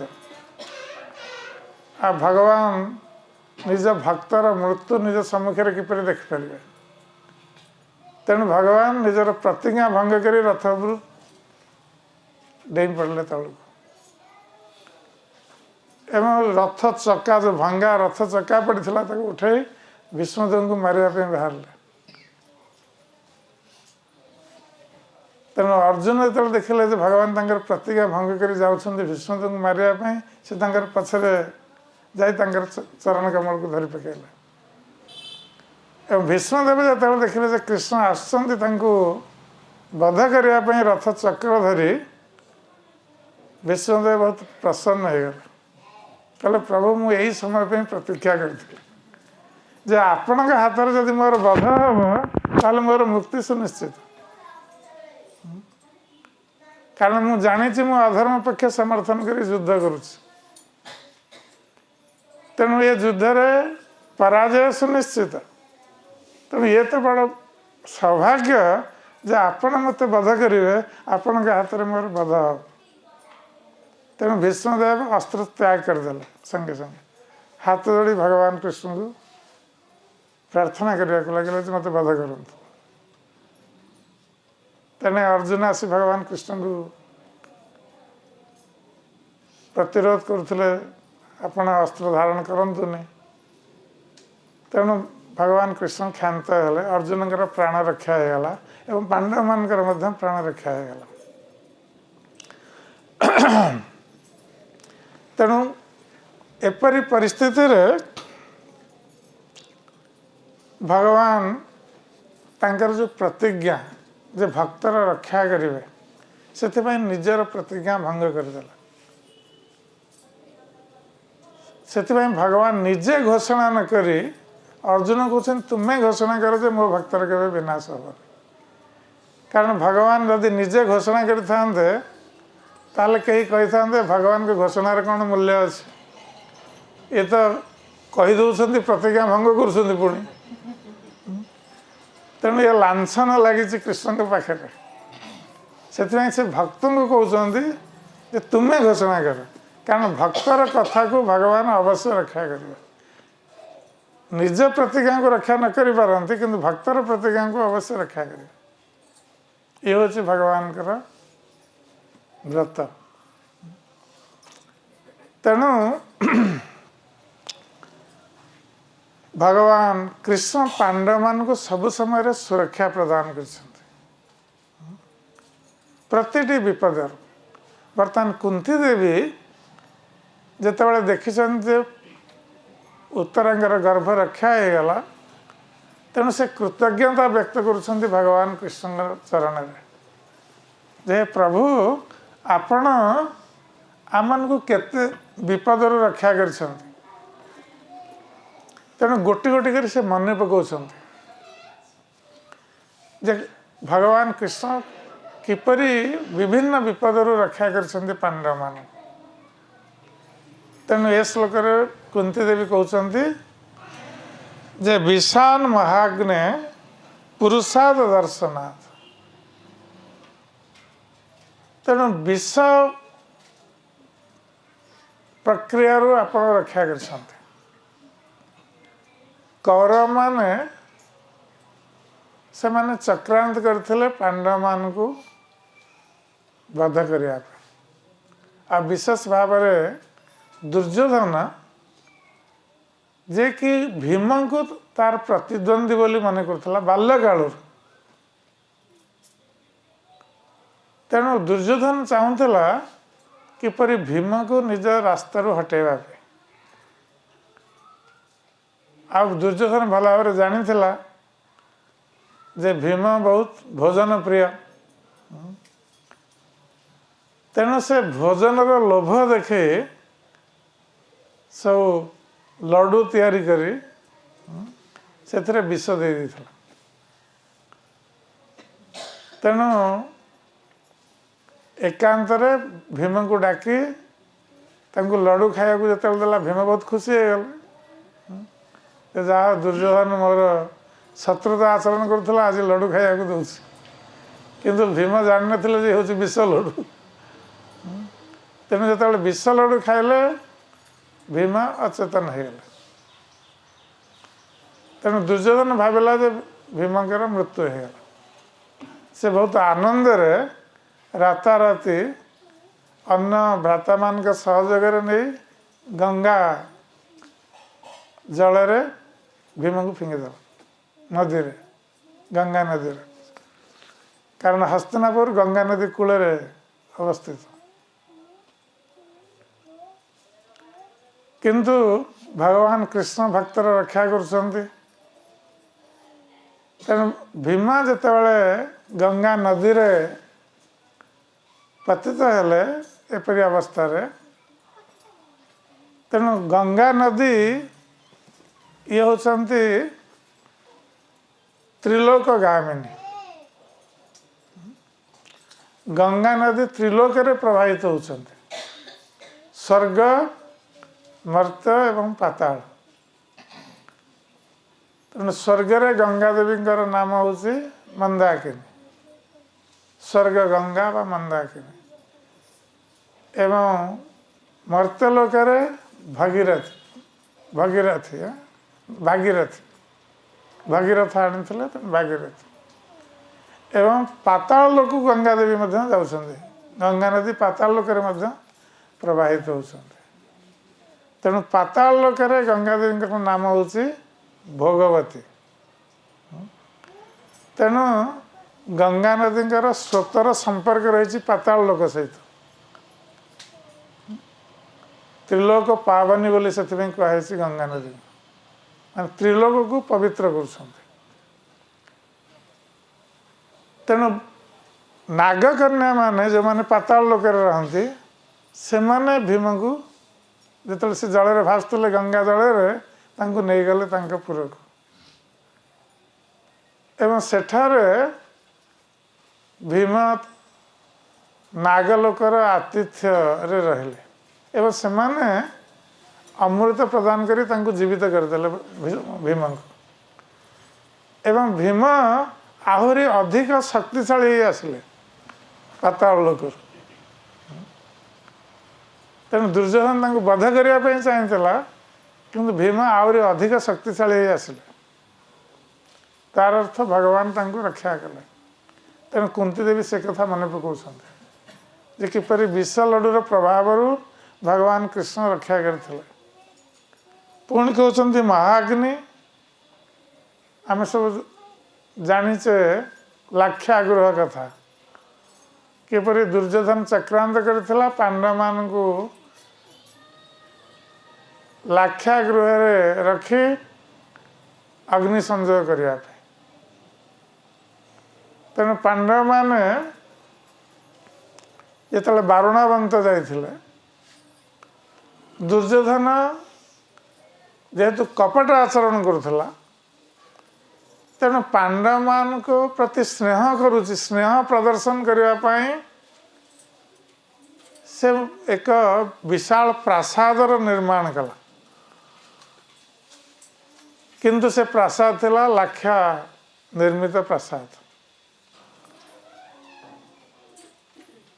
ଆଉ ଭଗବାନ ନିଜ ଭକ୍ତର ମୃତ୍ୟୁ ନିଜ ସମ୍ମୁଖରେ କିପରି ଦେଖିପାରିବେ? ତେଣୁ ଭଗବାନ ନିଜର ପ୍ରତିଜ୍ଞା ଭଙ୍ଗ କରି ରଥ ଉପରୁ ଡେଇଁ ପଡ଼ିଲେ ତଳକୁ ଏବଂ ରଥ ଚକା, ଯେଉଁ ଭଙ୍ଗା ରଥ ଚକା ପଡ଼ିଥିଲା, ତାକୁ ଉଠାଇ ଭୀଷ୍ମଦେବଙ୍କୁ ମାରିବା ପାଇଁ ବାହାରିଲେ। ତେଣୁ ଅର୍ଜୁନ ଯେତେବେଳେ ଦେଖିଲେ ଯେ ଭଗବାନ ତାଙ୍କର ପ୍ରତିଜ୍ଞା ଭଙ୍ଗ କରି ଯାଉଛନ୍ତି ଭୀଷ୍ମଦେବଙ୍କୁ ମାରିବା ପାଇଁ, ସେ ତାଙ୍କର ପଛରେ ଯାଇ ତାଙ୍କର ଚରଣ କମଳକୁ ଧରି ପକାଇଲେ। ଏବଂ ଭୀଷ୍ମଦେବ ଯେତେବେଳେ ଦେଖିଲେ ଯେ କୃଷ୍ଣ ଆସୁଛନ୍ତି ତାଙ୍କୁ ବଧ କରିବା ପାଇଁ ରଥ ଚକ୍ର ଧରି, ଭୀଷ୍ମଦେବ ବହୁତ ପ୍ରସନ୍ନ ହେଇଗଲେ। କହିଲେ, ପ୍ରଭୁ, ମୁଁ ଏହି ସମୟ ପାଇଁ ପ୍ରତୀକ୍ଷା କରିଥିଲି ଯେ ଆପଣଙ୍କ ହାତରେ ଯଦି ମୋର ବଧ ହେବ ତାହେଲେ ମୋର ମୁକ୍ତି ସୁନିଶ୍ଚିତ। କାରଣ ମୁଁ ଜାଣିଛି ମୁଁ ଅଧର୍ମ ପକ୍ଷ ସମର୍ଥନ କରି ଯୁଦ୍ଧ କରୁଛି। ତେଣୁ ଏ ଯୁଦ୍ଧରେ ପରାଜୟ ସୁନିଶ୍ଚିତ। ତେଣୁ ଇଏ ତ ବଡ଼ ସୌଭାଗ୍ୟ ଯେ ଆପଣ ମୋତେ ବଧ କରିବେ, ଆପଣଙ୍କ ହାତରେ ମୋର ବଧ ହେବ। ତେଣୁ ଭୀଷ୍ମଦେବ ଅସ୍ତ୍ର ତ୍ୟାଗ କରିଦେଲେ। ସଙ୍ଗେ ସଙ୍ଗେ ହାତ ଯୋଡ଼ି ଭଗବାନ କୃଷ୍ଣଙ୍କୁ ପ୍ରାର୍ଥନା କରିବାକୁ ଲାଗିଲେ ଯେ ମୋତେ ବଧ କରନ୍ତୁ। ତେଣୁ ଅର୍ଜୁନ ଆସି ଭଗବାନ କୃଷ୍ଣଙ୍କୁ ପ୍ରତିରୋଧ କରୁଥିଲେ, ଆପଣ ଅସ୍ତ୍ର ଧାରଣ କରନ୍ତୁନି। ତେଣୁ ଭଗବାନ କୃଷ୍ଣ କ୍ଷାନ୍ତ ହେଲେ, ଅର୍ଜୁନଙ୍କର ପ୍ରାଣ ରକ୍ଷା ହେଇଗଲା ଏବଂ ପାଣ୍ଡବମାନଙ୍କର ମଧ୍ୟ ପ୍ରାଣ ରକ୍ଷା ହେଇଗଲା। ତେଣୁ ଏପରି ପରିସ୍ଥିତିରେ ଭଗବାନ ତାଙ୍କର ଯେଉଁ ପ୍ରତିଜ୍ଞା ଯେ ଭକ୍ତର ରକ୍ଷା କରିବେ, ସେଥିପାଇଁ ନିଜର ପ୍ରତିଜ୍ଞା ଭଙ୍ଗ କରିଦେଲେ। ସେଥିପାଇଁ ଭଗବାନ ନିଜେ ଘୋଷଣା ନ କରି ଅର୍ଜୁନ କହୁଛନ୍ତି, ତୁମେ ଘୋଷଣା କର ଯେ ମୋ ଭକ୍ତର କେବେ ବିନାଶ ହେବନି। କାରଣ ଭଗବାନ ଯଦି ନିଜେ ଘୋଷଣା କରିଥାନ୍ତେ ତାହେଲେ କେହି କହିଥାନ୍ତେ ଭଗବାନଙ୍କ ଘୋଷଣାରେ କ'ଣ ମୂଲ୍ୟ ଅଛି? ଏ ତ କହିଦେଉଛନ୍ତି, ପ୍ରତିଜ୍ଞା ଭଙ୍ଗ କରୁଛନ୍ତି ପୁଣି। ତେଣୁ ଏ ଲାଞ୍ଛନ ଲାଗିଛି କୃଷ୍ଣଙ୍କ ପାଖରେ। ସେଥିପାଇଁ ସେ ଭକ୍ତଙ୍କୁ କହୁଛନ୍ତି ଯେ ତୁମେ ଘୋଷଣା କର, କାରଣ ଭକ୍ତର କଥାକୁ ଭଗବାନ ଅବଶ୍ୟ ରକ୍ଷା କରିବେ। ନିଜ ପ୍ରତିଜ୍ଞାକୁ ରକ୍ଷା ନ କରିପାରନ୍ତି, କିନ୍ତୁ ଭକ୍ତର ପ୍ରତିଜ୍ଞାକୁ ଅବଶ୍ୟ ରକ୍ଷା କରିବେ। ଇଏ ହେଉଛି ଭଗବାନଙ୍କର ବ୍ରତ। ତେଣୁ ଭଗବାନ କୃଷ୍ଣ ପାଣ୍ଡବମାନଙ୍କୁ ସବୁ ସମୟରେ ସୁରକ୍ଷା ପ୍ରଦାନ କରିଛନ୍ତି ପ୍ରତିଟି ବିପଦରୁ। ବର୍ତ୍ତମାନ କୁନ୍ତି ଦେବୀ ଯେତେବେଳେ ଦେଖିଛନ୍ତି ଯେ ଉତ୍ତରାଙ୍କର ଗର୍ଭ ରକ୍ଷା ହେଇଗଲା, ତେଣୁ ସେ କୃତଜ୍ଞତା ବ୍ୟକ୍ତ କରୁଛନ୍ତି ଭଗବାନ କୃଷ୍ଣଙ୍କ ଚରଣରେ ଯେ ପ୍ରଭୁ, ଆପଣ ଆମମାନଙ୍କୁ କେତେ ବିପଦରୁ ରକ୍ଷା କରିଛନ୍ତି। ତେଣୁ ଗୋଟି ଗୋଟି କରି ସେ ମନେ ପକାଉଛନ୍ତି ଯେ ଭଗବାନ କୃଷ୍ଣ କିପରି ବିଭିନ୍ନ ବିପଦରୁ ରକ୍ଷା କରିଛନ୍ତି ପାଣ୍ଡବମାନଙ୍କୁ। तेणु ए श्लोक कुंती देवी कहते जे विषान महाग्ने पुरुषाद दर्शनाथ। तेणु विष प्रक्रिया आप रक्षा कर कौरव माने से माने चक्रांत करथिले पांडव मान को वध करिया आ विशेष भाव दुर्योधन जे कि भीम को तार प्रतिद्वंदी बोली मन करथिला बाल्यकाल। तेणु दुर्योधन चाहूला किपरि भीम को निज रास्ता हटेवा। आ दुर्योधन भल भाव जानी जे भीम बहुत भोजन प्रिय। तेणु से भोजन लोभ देखे सब लड्डू तैयारी करी से विष दे देथिला। तेणु एकांत भीम को डाकी लड्डू खाया जो देला भीम बहुत खुशी हो गले। जहाँ दुर्योधन मोर शत्रुता आचरण करुला आज लड्डू खाया दूस किंतु भीम जान नथिले हूँ विष लड्डू। तेणु जो विष लड्डू खाइले भीम अचेतन हो गले। तेणु दुर्योधन भाविला जे भीमकर मृत्यु हो गला। से बहुत आनंद राताराति अन्य भ्राता मान सहयोग नहीं गंगा जल भीम को फिंगिदेला नदी रे गंगा नदी रे। कारण हस्तिनापुर गंगा नदी कूल अवस्थित। किंतु भगवान कृष्ण भक्तर रक्षा कर। तेणु भीमा जितेबाला गंगा नदी रे पतित हेले एपरी अवस्था रे। तेणु गंगा नदी ये होचंती त्रिलोक गामिनी। गंगा नदी त्रिलोक रे प्रवाहित होचंती स्वर्ग मर्त्य एवं पाताल। तेणु स्वर्ग रे गंगा देवी नाम होची मंदाकिनी स्वर्ग गंगा व मंदाकिनी एवं मर्त्यलोक भगीरथ भगीरथी भागीरथी भगीरथ आनी भागीरथी एवं पाताल लोक गंगा देवी जाउछन्ति। गंगा नदी पाताल लोक प्रवाहित होउछन्ति। तेणु पाताल लोक गंगा देवी नाम होची भोगवती। तेणु गंगा नदी स्रोतर संपर्क रही पाताल लोक सहित। त्रिलोक पावनी बोली से कहुई गंगा नदी मान त्रिलोक को पवित्र कर। तेणु नागकन्या माने जो माने पाताल लोक रहती से माने भीम को जो से जल भासुले गंगा जल नहीं गले पुर को एवं सेठारे भीम नागलोकर आतिथ्य रे रहिले एवं से माने अमृत प्रदान करी जीवित करदेले भीम को। एवं भीम आहरी अधिक शक्तिशाली आसिले पाताल लोक। तेणु दुर्योधन वध करने चाहिए किंतु भीम आहरी अधिक शक्तिशाली आसिले। तार अर्थ भगवान रक्षा कले। तेणु कुंती देवी से कथा मन पकाउछन्ति जे किपरि विष लड्डूर प्रभाव भगवान कृष्ण रक्षा करथिले। पुणी कहते महाअग्नि आम सब जानीचे लाक्षागृह कथा किपरि दुर्योधन चक्रांत करथिला पांडव मान को लाक्षागृह रखी अग्नि संजोग करने। तेणु पांडव माने जिते बारुणावंत जाइथिले दुर्योधन जेहेतु कपट आचरण करुला तेणु पांडव मान को प्रति स्नेह करुच्ची स्नेह प्रदर्शन करने से एक विशाल प्रासादर निर्माण कला किंतु से प्रासाद थिला लाक्षा निर्मित प्रासाद।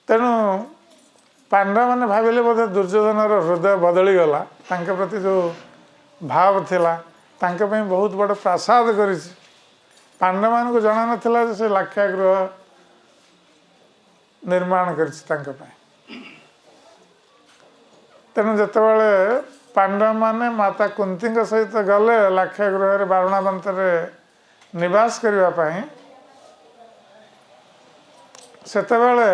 तेणु पांडव मैंने भाविले बोधे दुर्योधनर हृदय बदली गला तांके प्रति जो भाव थिला तांके पे बहुत बड़ प्रासाद करिछि। पांडव मान को जना नथिला जे से लाक्षागृह निर्माण करिछि तांके पे। तेणु जेतेबेले पांडव माने माता कुंती सहित गले लाक्षागृह बारुणावंत निवास करने पाई सेतेबेले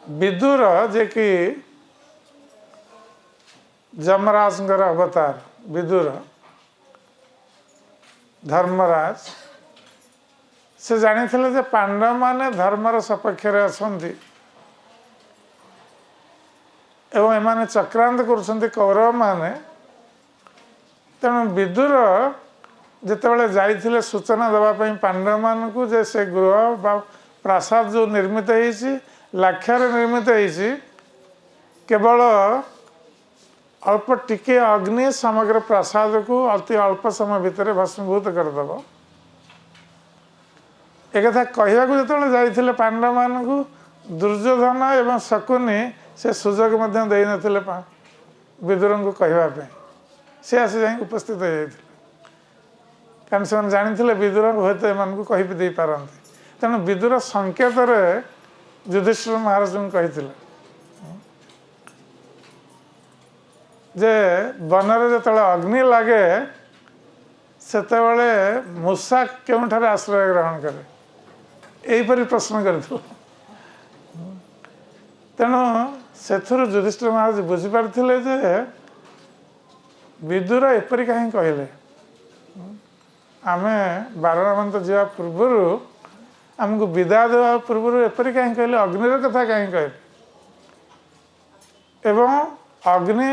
विदुर जे कि जमराज अवतार विदुर धर्मराज से जानी थे पांडव माने धर्मर सपक्ष असंती एवं एमाने चक्रांत कर कौरव माने। तेणु विदुर जितेबाला जाइथिले सूचना देवाई पांडव मान को जे से गृह बा प्रासाद जो निर्मित होती लाक्षार निर्मित होती केवल अल्प टिके अग्नि समग्र प्रासाद को अति अल्प समय भितर भस्मीभूत करदेव। एक कथा कहवा जो जाइथिले पांडव मान को दुर्योधन एवं शकुनी से सुजोग दे नथिले विदुर को कहवाई सी आसी जा उपस्थित हो जाते कारण से जानी विदुर हूँ एम को कही दे पारती। तेणु विदुर संकेत युधिष्ठिर महाराज को कही जे बनरे जो अग्नि लगे सेतेबेले मूषा केउठारे आश्रय ग्रहण करे यहीपरि प्रश्न कर। तेणु से युधिष्ठिर महाराज बुझीपारे जे विदुर एपरी कहीं कहले आमे बारुणावंत जावा पूर्वर आमको विदा देवा पूर्वर एपरी कहीं कहले अग्निर कथा कहीं कहले एवं अग्नि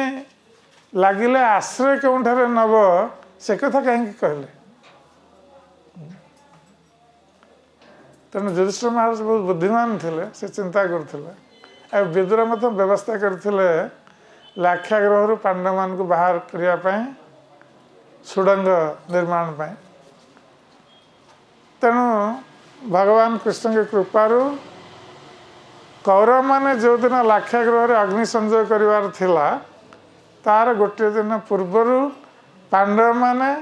लगिले आश्रय केउठारे नब से कथा कहीं कहले। तेणु युधिष्ठिर महाराज बहुत बुद्धिमान थे से चिंता करते विदुर मत व्यवस्था करते लाक्षागृह पांडव मान को बाहर करने सुड़ंग निर्माण पाए। तेणु भगवान कृष्ण के कृपारू कौरव माने जो दिन लाक्षागृह अग्नि संजोग करिवार थिला तार गोटे दिन पूर्वर पांडव माने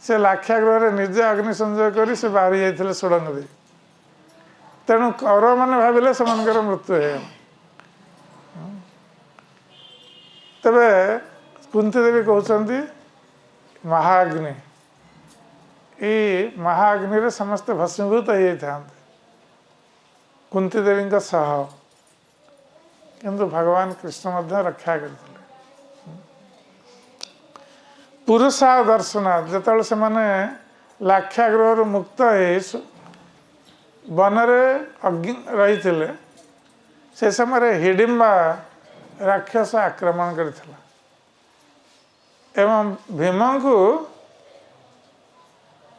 से लाक्षागृह निजे अग्नि संजोग कर से बाहरी जाते सुड़ंग दे। तेणु कौरव माने भाविले से मृत्यु है। तबे कुंती देवी कहते महाअग्नि महाअग्नि रे समस्त भस्मीभूत हो जाते कुंती देवी सह किंतु भगवान कृष्ण मध्य रक्षा करते। पुरुषा दर्शनाथ जिते से माने लाक्षागृह मुक्त हो बनरे अग्नि रही से समय हिडिंबा राक्षस आक्रमण करथिला एवं भीम को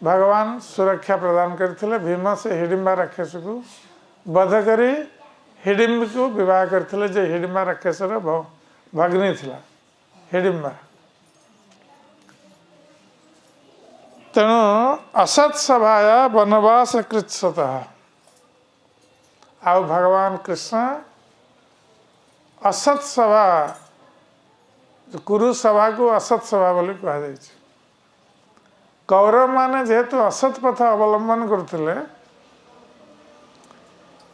भगवान सुरक्षा प्रदान करथिले। भीम से हिडिंबा राक्षस को वध करी हिडिंब को विवाह करथिले जे हिडिंबा राक्षसर भगिनी थिला हिडिंबा। तेणु असत सभाया वनवास कृत्सतः आउ भगवान कृष्ण असत सभा कुरु सभा को असत सभा बोली कहुई। कौरव माने जेहेतु असत पथ अवलंबन करते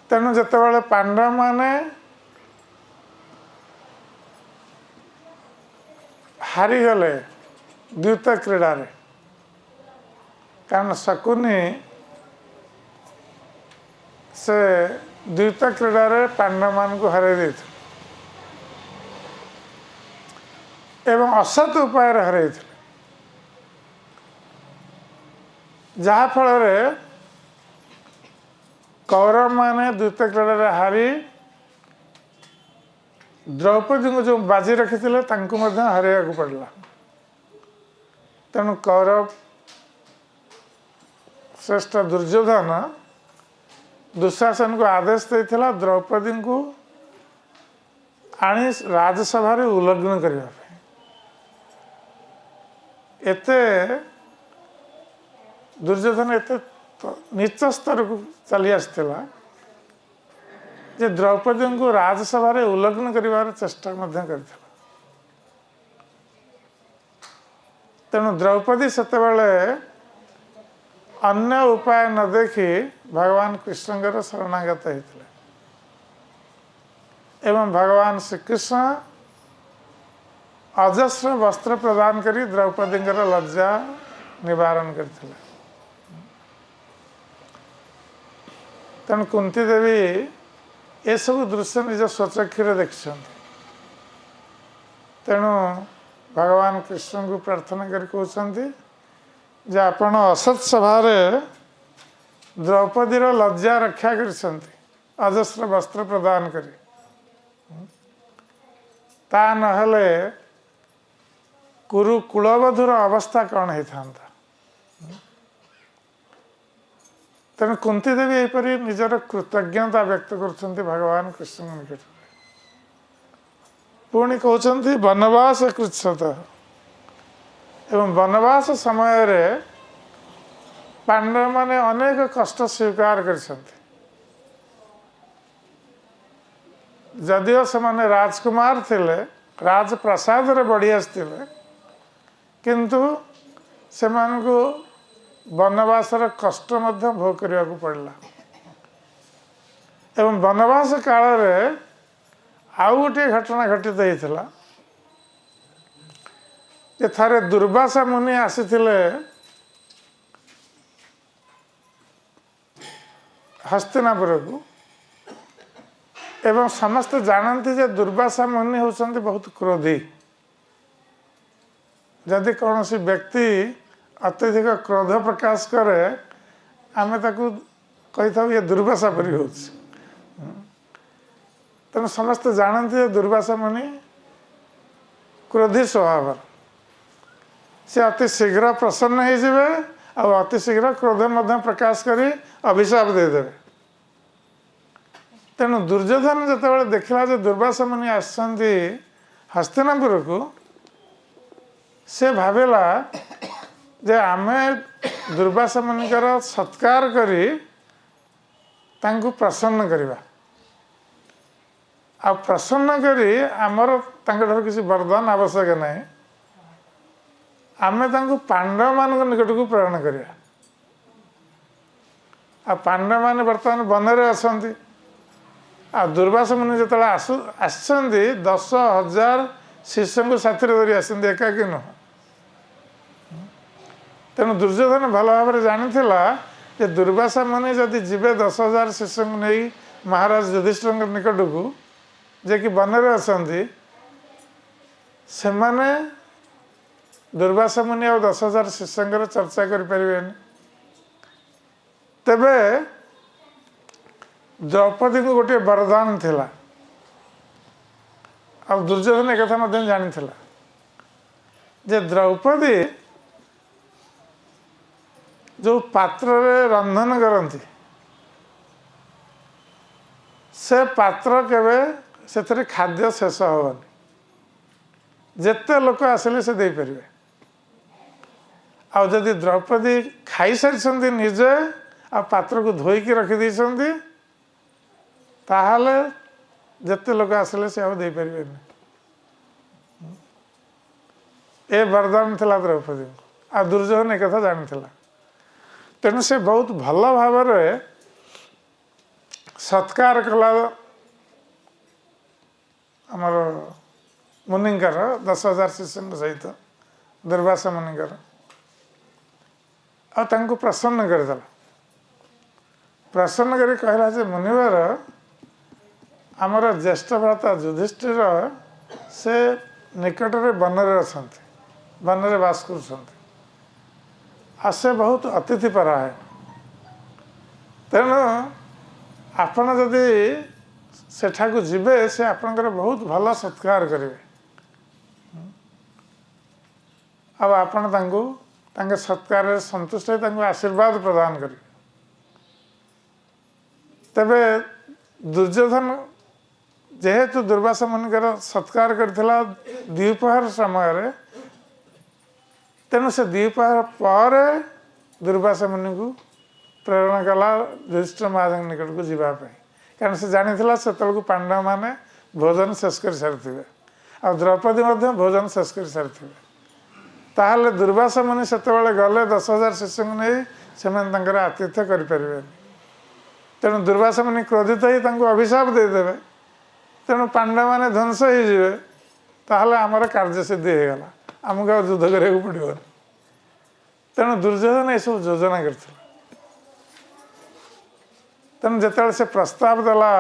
तेणु जितेबाला पांडव माने हारीगले द्यूत क्रीड़ा रे कारण शकुनी से द्यूत क्रीड़ा रे पांडव मान को हराई दे एवं असत उपाय हराई जहाँ फल कौरव माने द्यूत क्रीड़ा हारी द्रौपदी को जो बाजी रखी हरैया को पड़ला। तेणु कौरव श्रेष्ठ दुर्योधन दुशासन को आदेश देता द्रौपदी को आनी राजसभा उल्लग्न करने एते दुर्योधन एते नीच स्तर को चली आसला जे द्रौपदी को राजसभा उल्लग्न कर चेष्टा कर तेणु द्रौपदी से अन्य उपाय न देखी भगवान कृष्ण शरणागत होते एवं भगवान श्री कृष्ण अजस्र वस्त्र प्रदान करी द्रौपदी लज्जा निवारण करते तेणु कुंती देवी ये सब दृश्य निज स्वचक्षुरे देखते तेणु भगवान कृष्ण को प्रार्थना कर कहते जे आपण असत सभा द्रौपदी लज्जा रक्षा कर अजस्र वस्त्र प्रदान करी ता नहले कुरु कुलवधुर अवस्था कौन होता तेणु कुंती देवी यहपरी निजर कृतज्ञता व्यक्त कर भगवान कृष्ण निकट पुणी कहते वनवास कृच्छत एवं वनवास समय रे पांडव माने अनेक कष्ट स्वीकार कर जदिओ से माने राजकुमार थिले राजप्रसाद रे बढ़ी आसथिले किंतु से मानकु वनवासर कष्ट मध्य भोग करने को पड़ला एवं वनवास काल रे आउ गोटे घटना घटित होता जे थारे दुर्वासा मुनि आसीथिले हस्तिनापुर को एवं समस्त जानती जे दुर्वासा मुनि होउछन्ति बहुत क्रोधी जदि कौन सी व्यक्ति अत्यधिक क्रोध प्रकाश करे आमे ताकू कही था ये दुर्वासा परी हो तेणु समस्त जानती दुर्वासा मुनि क्रोधी स्वभाव से अति शीघ्र प्रसन्न हो अति शीघ्र क्रोध मध्य प्रकाश करी अभिशाप देदे तेणु दुर्योधन जिते देखला जो दुर्वासा मुनि आसछन्ति हस्तिनापुर को से भाविला जे आमे दुर्वासा मुनिकर सत्कार करी तांकु प्रसन्न करिबा आ प्रसन्न करी आमर तांकर किसी वरदान आवश्यक नहीं आमे तांकु पांडव मान निकट को प्रेरण करिया आ पांडव मान वर्तमान बनरे अछन्ति आ दुर्वासा मुनि जतले आसछन्ति 10,000 शिष्य को साथी धरी आसछन्ति एकाकी नुह तेणु दुर्योधन भल भाव जानी जे दुर्वासा मुनि जदि जीवे 10,000 शिष्य को नहीं महाराज युधिष्ठिर निकट को जे कि बनरे अछन्ति से माने दुर्वासा मुनि और 10,000 शिष्य चर्चा करें तेबे द्रौपदी को गोटे वरदान थिला और दुर्योधन एक कथा जानी थिला जे द्रौपदी जो पात्र रे रंधन करती से पात्र केवे से खाद्य शेष होनी जेते लोक आसिले से दे परिवे आउ जदि द्रौपदी खाई सारी निजे आ पात्र को धोईकी रखी ताहले जेते लोक आसिले से दे परिवे ए वरदान थिला द्रौपदी आ दुर्योधन एक कथा जानी थिला तेणु से बहुत भल भाव सत्कार कला आमर मुनिंकर 10,000 शिष्य सहित दुर्वासा मुनिंकर आ तांको प्रसन्न करदेला प्रसन्न करी कहला जे मुनिवर आमर ज्येष्ठ भ्राता युधिष्ठिर से निकट में बनरे अछन्ति बनरे वास करुछन्ति आ से बहुत अतिथिपरा है तेणु आपण जदि सेठा को जीवे से आपनकर बहुत भल सत्कार करेंगे अब आपण तांको तांके सत्कार संतुष्ट है तांको आशीर्वाद प्रदान करेंगे तेबे दुर्योधन जेहेतु दुर्वासा मुनिकर सत्कार करथिला द्विपहर समय तेणु से द्विपहर पर दुर्वासा मुनि को प्रेरणा कला युधिष्ठिर महाराज निकट को जीवाई कारण से जानी से पांडव माने भोजन शेष कर सारी आ द्रौपदी भोजन शेष कर सारी ताहले दुर्वासा मुनि से गले 10,000 शिष्य को नहीं से आतिथ्य करें तेणु दुर्वासा मुनि क्रोधित ही अभिशाप देदेवे तेणु पांडव माने ध्वंस हो ताहले आमर कार्यसिद्धि होगला आमको आ युद्ध कराया पड़ो तेणु दुर्योधन ये सब योजना कर तेणु जिते से प्रस्ताव देला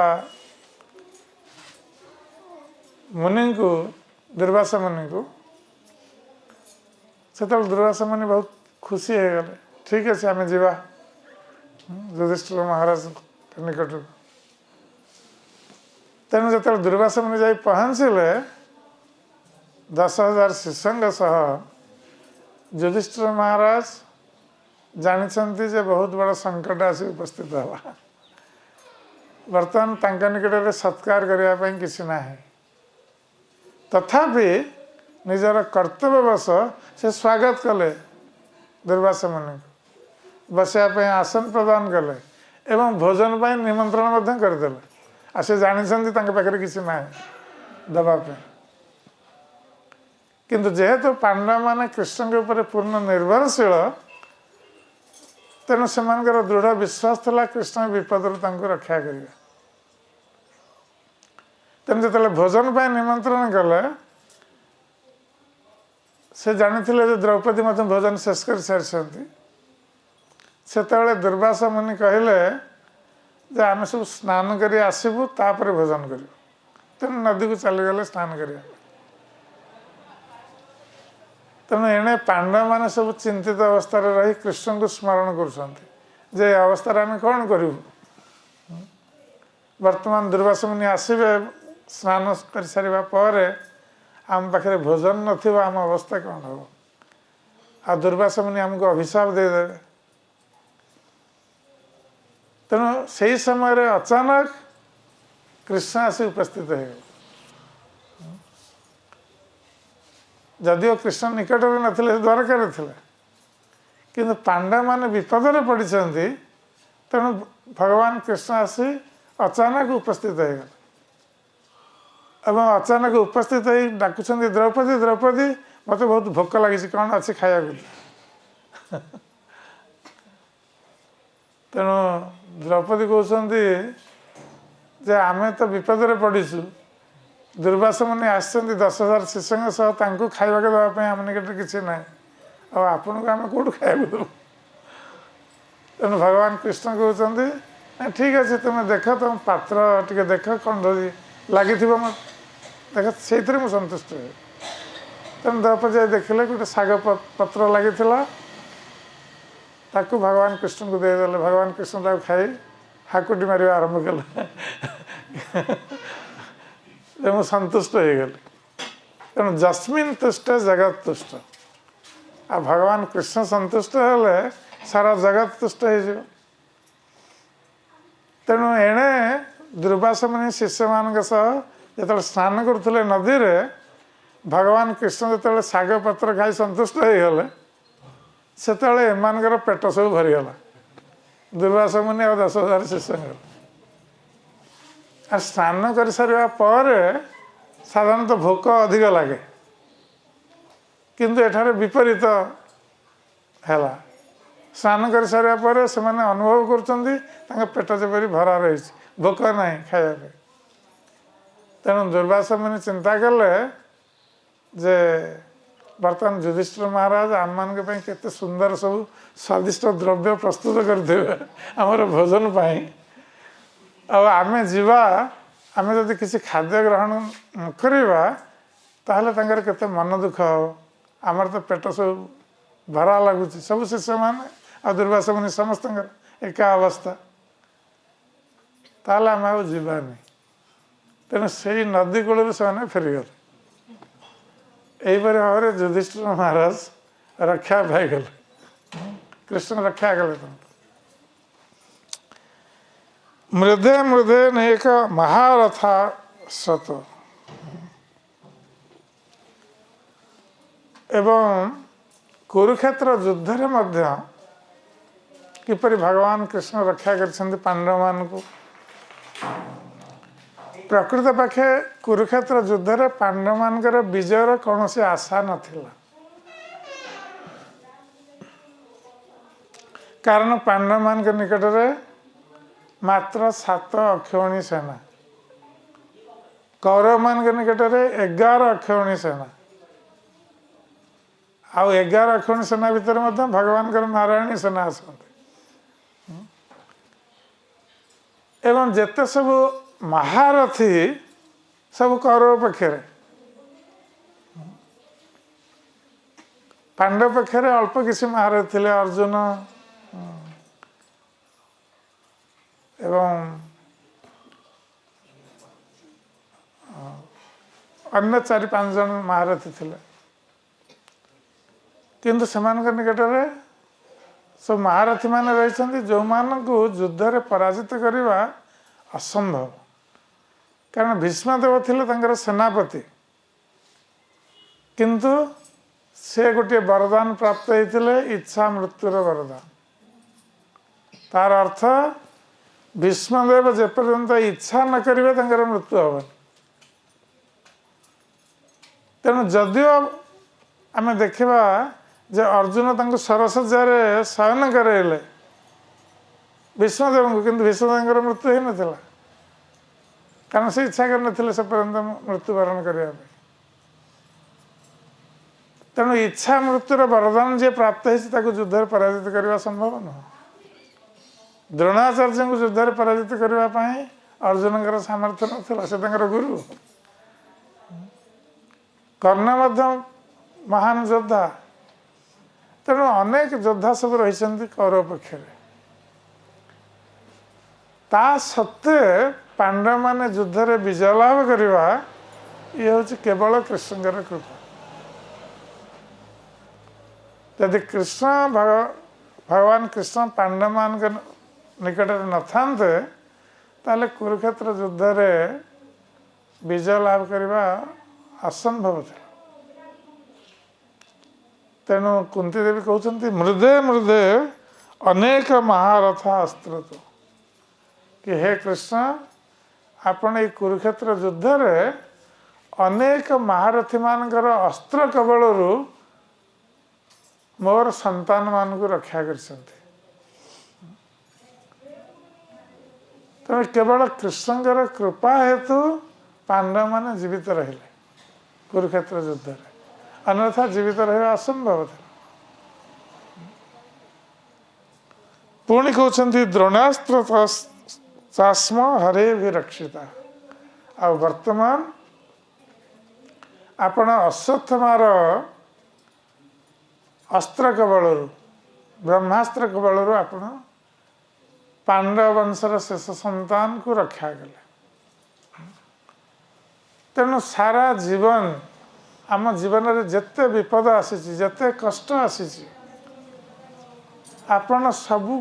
मुनि को दुर्वासा मुनि को से दुर्वासा मुनि बहुत खुशी हो गले ठीक है आम जा युधिष्ठिर महाराज निकट तेणु जो दुर्वासा मुनि जा पहुँचले 10,000 शिष्यों सह युधिष्ठिर महाराज जानते जे बहुत बड़ा संकट आसी उपस्थित है बर्तमान तांका निकट सत्कार करने किसी ना तथापि निजर कर्तव्यवश से स्वागत कले दुर्वासा मुनि को बसापी आसन प्रदान कले एवं भोजन पर निमंत्रण करदे आ से जानते पाखे किसी ना दवापी किंतु जेहेतु पांडव माने कृष्ण के ऊपर पूर्ण निर्भरशील तेणु से दृढ़ विश्वास था कृष्ण विपद रक्षा करेंगे तेणु जो भोजन पर निमंत्रण कले से जानी द्रौपदी भोजन शेष कर सारी से दुर्वासा मुनि कहले जे आम सब स्नान कर आसबू तापर भोजन कर तेणु नदी को चलीगले स्नान कर तेणु एणे पांडव माने सब चिंतित अवस्था रही कृष्ण को स्मरण कर अवस्था आम कौन करूँ वर्तमान दुर्वासा मुनि आसबे स्नान कर सारा पर आम पाखे भोजन नथिबा आम अवस्था कौन हम आ दुर्वासा मुनि आमको अभिशाप देदेवे तेणु से समय अचानक कृष्ण आसी उपस्थित हो जदिओ कृष्ण निकट में नथिले द्वारकार थे किंतु पांडव माने विपद में पड़ी तेणु भगवान कृष्ण आसी अचानक उपस्थित हो गए एवं अचानक उपस्थित हो डाकुं द्रौपदी द्रौपदी मत बहुत भोक लगी कौन अच्छी खाया तेणु द्रौपदी कहते जे आम तो विपद में पड़ीसु दुर्वासा मुनि आसछन्ति 10,000 शिष्यों सह खावा देवाई आम निकट किसी ना आपन को आम कौटू खाया देव तेणु भगवान कृष्ण कहते ठीक अच्छे तुम देख तुम पात्र टे देख कौन धरी लगी देख से मुझे सन्तुष्ट हो तेणु द्रौपदी देखिले गोटे शाग पत्र लगी ताकू भगवान कृष्ण को देदेले भगवान कृष्ण ताकू खाई हाकुटी मारे आरंभ कले मुझे सन्तुष्ट हो गली तेणु जस्मिन तुष्ट जगत तुष्ट आ भगवान कृष्ण संतुष्ट हेले सारा जगत तुष्ट हो तेणु एणे दुर्वासा मुनि शिष्य मान सह जो स्नान करुले नदी रे भगवान कृष्ण जो शाग पत्र खाई संतुष्ट हो गले से एमानकर पेट सब भरीगला दुर्वासा मुनि और 10,000 शिष्य आ स्नान कर सारा पर साधारणतः भोक अधिक लगे किंतु एठारे विपरीत है स्नान कर सारा पर से अनुभव कर पेट जेपरी भरा रही भोक ना खाया तेणु दुर्वासा मुनि चिंता कले जे बर्तमान युधिष्ठिर महाराज आम मान केते सुंदर सब स्वादिष्ट द्रव्य प्रस्तुत करते आमर भोजन पाई आम जीवा आम जदि किसी खाद्य ग्रहण न करवा ताहले तांकर केते मन दुख हो आमर तो पेट सब भरा लगुच सब शिष्य मान आ दुर्वासा मुनि समस्त एका अवस्था ताहले आम आ जीवानी तेणु से नदी कूल से फेरीगले यहीपर भाव में युधिष्ठिर महाराज रक्षा पाईगले कृष्ण रक्षा कले ମୃଦେ ମୃଦେ ନେକ ମହାରଥା ସ୍ରୋତ। ଏବଂ କୁରୁକ୍ଷେତ୍ର ଯୁଦ୍ଧରେ ମଧ୍ୟ କିପରି ଭଗବାନ କୃଷ୍ଣ ରକ୍ଷା କରିଛନ୍ତି ପାଣ୍ଡବମାନଙ୍କୁ। ପ୍ରକୃତ ପକ୍ଷେ କୁରୁକ୍ଷେତ୍ର ଯୁଦ୍ଧରେ ପାଣ୍ଡବମାନଙ୍କର ବିଜୟର କୌଣସି ଆଶା ନଥିଲା। କାରଣ ପାଣ୍ଡବମାନଙ୍କ ନିକଟରେ ମାତ୍ର 7 ଅକ୍ଷୌଣୀ ସେନା, କୌରବମାନଙ୍କ ନିକଟରେ 11 ଅକ୍ଷୌଣୀ ସେନା। ଆଉ 11 ଅକ୍ଷୌଣୀ ସେନା ଭିତରେ ମଧ୍ୟ ଭଗବାନଙ୍କର ନାରାୟଣୀ ସେନା ଆସନ୍ତି। ଏବଂ ଯେତେ ସବୁ ମହାରଥୀ ସବୁ କୌରବ ପକ୍ଷରେ, ପାଣ୍ଡବ ପକ୍ଷରେ ଅଳ୍ପ କିଛି ମହାରଥୀ ଥିଲେ। ଅର୍ଜୁନ ଏବଂ ଅନ୍ୟ 4-5 ଜଣ ମହାରଥୀ ଥିଲେ। କିନ୍ତୁ ସେମାନଙ୍କ ନିକଟରେ ସବୁ ମହାରଥୀ ମାନେ ରହିଛନ୍ତି ଯେଉଁମାନଙ୍କୁ ଯୁଦ୍ଧରେ ପରାଜିତ କରିବା ଅସମ୍ଭବ। କାରଣ ଭୀଷ୍ମଦେବ ଥିଲେ ତାଙ୍କର ସେନାପତି, କିନ୍ତୁ ସେ ଗୋଟିଏ ବରଦାନ ପ୍ରାପ୍ତ ହେଇଥିଲେ, ଇଚ୍ଛା ମୃତ୍ୟୁର ବରଦାନ। ତାର ଅର୍ଥ ଭୀଷ୍ମଦେବ ଯେପର୍ଯ୍ୟନ୍ତ ଇଚ୍ଛା ନ କରିବେ ତାଙ୍କର ମୃତ୍ୟୁ ହେବନି। ତେଣୁ ଯଦିଓ ଆମେ ଦେଖିବା ଯେ ଅର୍ଜୁନ ତାଙ୍କୁ ସରସଜ୍ଜାରେ ଶୟନ କରାଇଲେ ଭୀଷ୍ମଦେବଙ୍କୁ, କିନ୍ତୁ ଭୀଷ୍ମଦେବଙ୍କର ମୃତ୍ୟୁ ହେଇନଥିଲା। କାରଣ ସେ ଇଚ୍ଛା କରିନଥିଲେ ସେ ପର୍ଯ୍ୟନ୍ତ ମୃତ୍ୟୁବରଣ କରିବା ପାଇଁ। ତେଣୁ ଇଚ୍ଛା ମୃତ୍ୟୁର ବରଦାନ ଯିଏ ପ୍ରାପ୍ତ ହେଇଛି ତାକୁ ଯୁଦ୍ଧରେ ପରାଜିତ କରିବା ସମ୍ଭବ ନୁହଁ। ଦ୍ରୋଣାଚାର୍ଯ୍ୟଙ୍କୁ ଯୁଦ୍ଧରେ ପରାଜିତ କରିବା ପାଇଁ ଅର୍ଜୁନଙ୍କର ସାମର୍ଥ୍ୟ ନଥିଲା, ସେ ତାଙ୍କର ଗୁରୁ। କର୍ଣ୍ଣ ମଧ୍ୟ ମହାନ ଯୋଦ୍ଧା। ତେଣୁ ଅନେକ ଯୋଦ୍ଧା ସବୁ ରହିଛନ୍ତି କୌରବ ପକ୍ଷରେ। ତା ସତ୍ତ୍ୱେ ପାଣ୍ଡବମାନେ ଯୁଦ୍ଧରେ ବିଜୟ ଲାଭ କରିବା ଇଏ ହେଉଛି କେବଳ କୃଷ୍ଣଙ୍କର କୃପା। ଯଦି ଭଗବାନ କୃଷ୍ଣ ପାଣ୍ଡବମାନଙ୍କ ନିକଟରେ ନଥାନ୍ତେ ତାହେଲେ କୁରୁକ୍ଷେତ୍ର ଯୁଦ୍ଧରେ ବିଜୟ ଲାଭ କରିବା ଅସମ୍ଭବ ଥିଲା। ତେଣୁ କୁନ୍ତୀ ଦେବୀ କହୁଛନ୍ତି ମୃଦେ ମୃଦେ ଅନେକ ମହାରଥ ଅସ୍ତ୍ରତ, କି ହେ କୃଷ୍ଣ ଆପଣ ଏଇ କୁରୁକ୍ଷେତ୍ର ଯୁଦ୍ଧରେ ଅନେକ ମହାରଥୀ ମାନଙ୍କର ଅସ୍ତ୍ର କବଳରୁ ମୋର ସନ୍ତାନ ମାନଙ୍କୁ ରକ୍ଷା କରିଛନ୍ତି। ତେଣୁ କେବଳ କୃଷ୍ଣଙ୍କର କୃପା ହେତୁ ପାଣ୍ଡବମାନେ ଜୀବିତ ରହିଲେ କୁରୁକ୍ଷେତ୍ର ଯୁଦ୍ଧରେ, ଅନ୍ୟଥା ଜୀବିତ ରହିବା ଅସମ୍ଭବ ଥିଲା। ପୁଣି କହୁଛନ୍ତି ଦ୍ରୋଣାସ୍ତ୍ର ଚାଷ୍ମ ହରେ ବିରକ୍ଷିତା। ଆଉ ବର୍ତ୍ତମାନ ଆପଣ ଅଶ୍ୱତ୍ଥମାର ଅସ୍ତ୍ର କବଳରୁ, ବ୍ରହ୍ମାସ୍ତ୍ର କବଳରୁ ଆପଣ ପାଣ୍ଡବ ବଂଶର ଶେଷ ସନ୍ତାନକୁ ରକ୍ଷା କଲେ। ତେଣୁ ସାରା ଜୀବନ ଆମ ଜୀବନରେ ଯେତେ ବିପଦ ଆସିଛି, ଯେତେ କଷ୍ଟ ଆସିଛି, ଆପଣ ସବୁ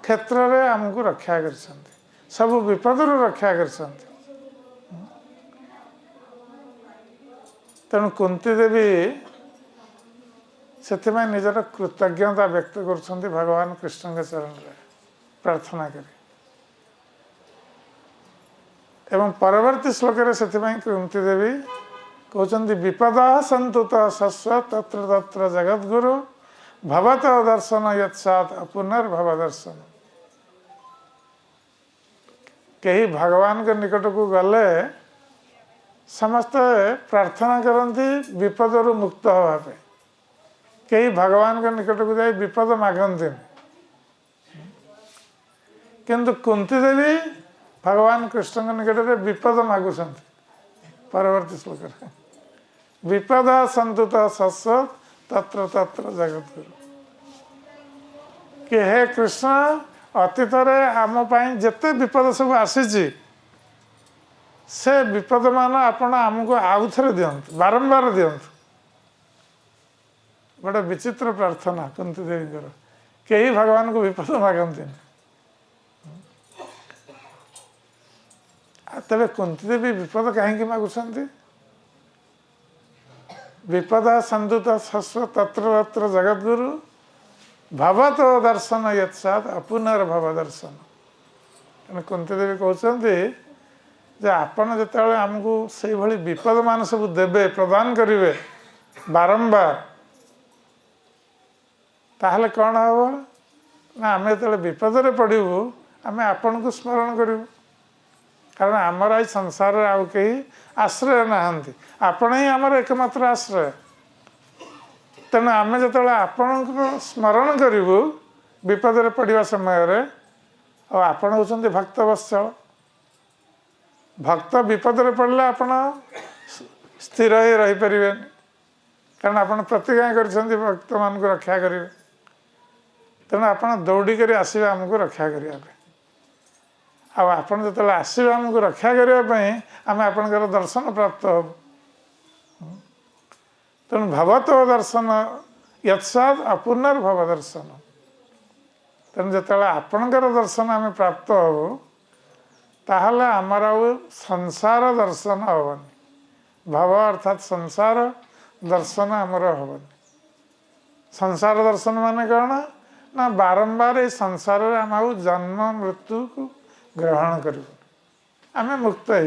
କ୍ଷେତ୍ରରେ ଆମକୁ ରକ୍ଷା କରିଛନ୍ତି, ସବୁ ବିପଦରୁ ରକ୍ଷା କରିଛନ୍ତି। ତେଣୁ କୁନ୍ତୀ ଦେବୀ ସେଥିପାଇଁ ନିଜର କୃତଜ୍ଞତା ବ୍ୟକ୍ତ କରୁଛନ୍ତି ଭଗବାନ କୃଷ୍ଣଙ୍କ ଚରଣରେ ପ୍ରାର୍ଥନା କରି। ଏବଂ ପରବର୍ତ୍ତୀ ଶ୍ଲୋକରେ ସେଥିପାଇଁ କୁନ୍ତୀ ଦେବୀ କହୁଛନ୍ତି ବିପଦ ସନ୍ତୁତ ଶସ୍ୱ ତତ୍ର ତତ୍ର ଜଗଦ୍ଗୁରୁ ଭବତ ଦର୍ଶନ ୟତ୍ସାତ୍ ପୁନର୍ଭବ ଦର୍ଶନ। କେହି ଭଗବାନଙ୍କ ନିକଟକୁ ଗଲେ ସମସ୍ତେ ପ୍ରାର୍ଥନା କରନ୍ତି ବିପଦରୁ ମୁକ୍ତ ହେବା ପାଇଁ। କେହି ଭଗବାନଙ୍କ ନିକଟକୁ ଯାଇ ବିପଦ ମାଗନ୍ତିନି। କିନ୍ତୁ କୁନ୍ତୀ ଦେବୀ ଭଗବାନ କୃଷ୍ଣଙ୍କ ନିକଟରେ ବିପଦ ମାଗୁଛନ୍ତି ପରବର୍ତ୍ତୀ ଶ୍ଲୋକରେ। ବିପଦ ସନ୍ତୁତ ଶସ୍ୱ ତତ୍ର ତତ୍ର ଜଗଦ୍ଗୁରୁ, କି ହେ କୃଷ୍ଣ ଅତୀତରେ ଆମ ପାଇଁ ଯେତେ ବିପଦ ସବୁ ଆସିଛି ସେ ବିପଦ ମାନ ଆପଣ ଆମକୁ ଆଉଥରେ ଦିଅନ୍ତୁ, ବାରମ୍ବାର ଦିଅନ୍ତୁ। ଗୋଟେ ବିଚିତ୍ର ପ୍ରାର୍ଥନା କୁନ୍ତୀ ଦେବୀଙ୍କର। କେହି ଭଗବାନଙ୍କୁ ବିପଦ ମାଗନ୍ତିନି। तेरे कुंती देवी विपद कहीं मागुंट विपदा संदूत शस्व तत्र तत्र जगद्गुरु भवत दर्शन यत्साद अपुनर भव दर्शन। तेणु कुंती देवी कहते जे आपण जिते आमको से भली विपद मान सब देवे प्रदान करेंगे बारंबार ताहले कौन हम ना आम जो विपद पड़ू आम आपण को स्मरण करूँ कारण आमर आई संसार आउ कहीं आश्रय नहांती आपण ही आमर एकमात्र आश्रय। तेणु आम जो आपण को स्मरण करूँ विपद पड़ा समय आपण होती भक्त वत्सल भक्त विपद पड़े आपण स्थिर ही रहीपर कारण आप प्रतिज्ञा कर भक्त मान को रक्षा करेंगे तेणु आप दौड़िक आसवे आमको रक्षा करने आप जो आसवे आमको रक्षा करने आम आपंकर दर्शन प्राप्त हो तेणु भवत दर्शन यत्साद अपुनर्भव दर्शन। तेणु जो आपणकर दर्शन आम प्राप्त हो ताहले आमर संसार दर्शन हेनी भव अर्थात संसार दर्शन आमर हेनी। संसार दर्शन माने कौन ना बारंबार ये संसार आम जन्म मृत्यु को ग्रहण कर आम मुक्त हो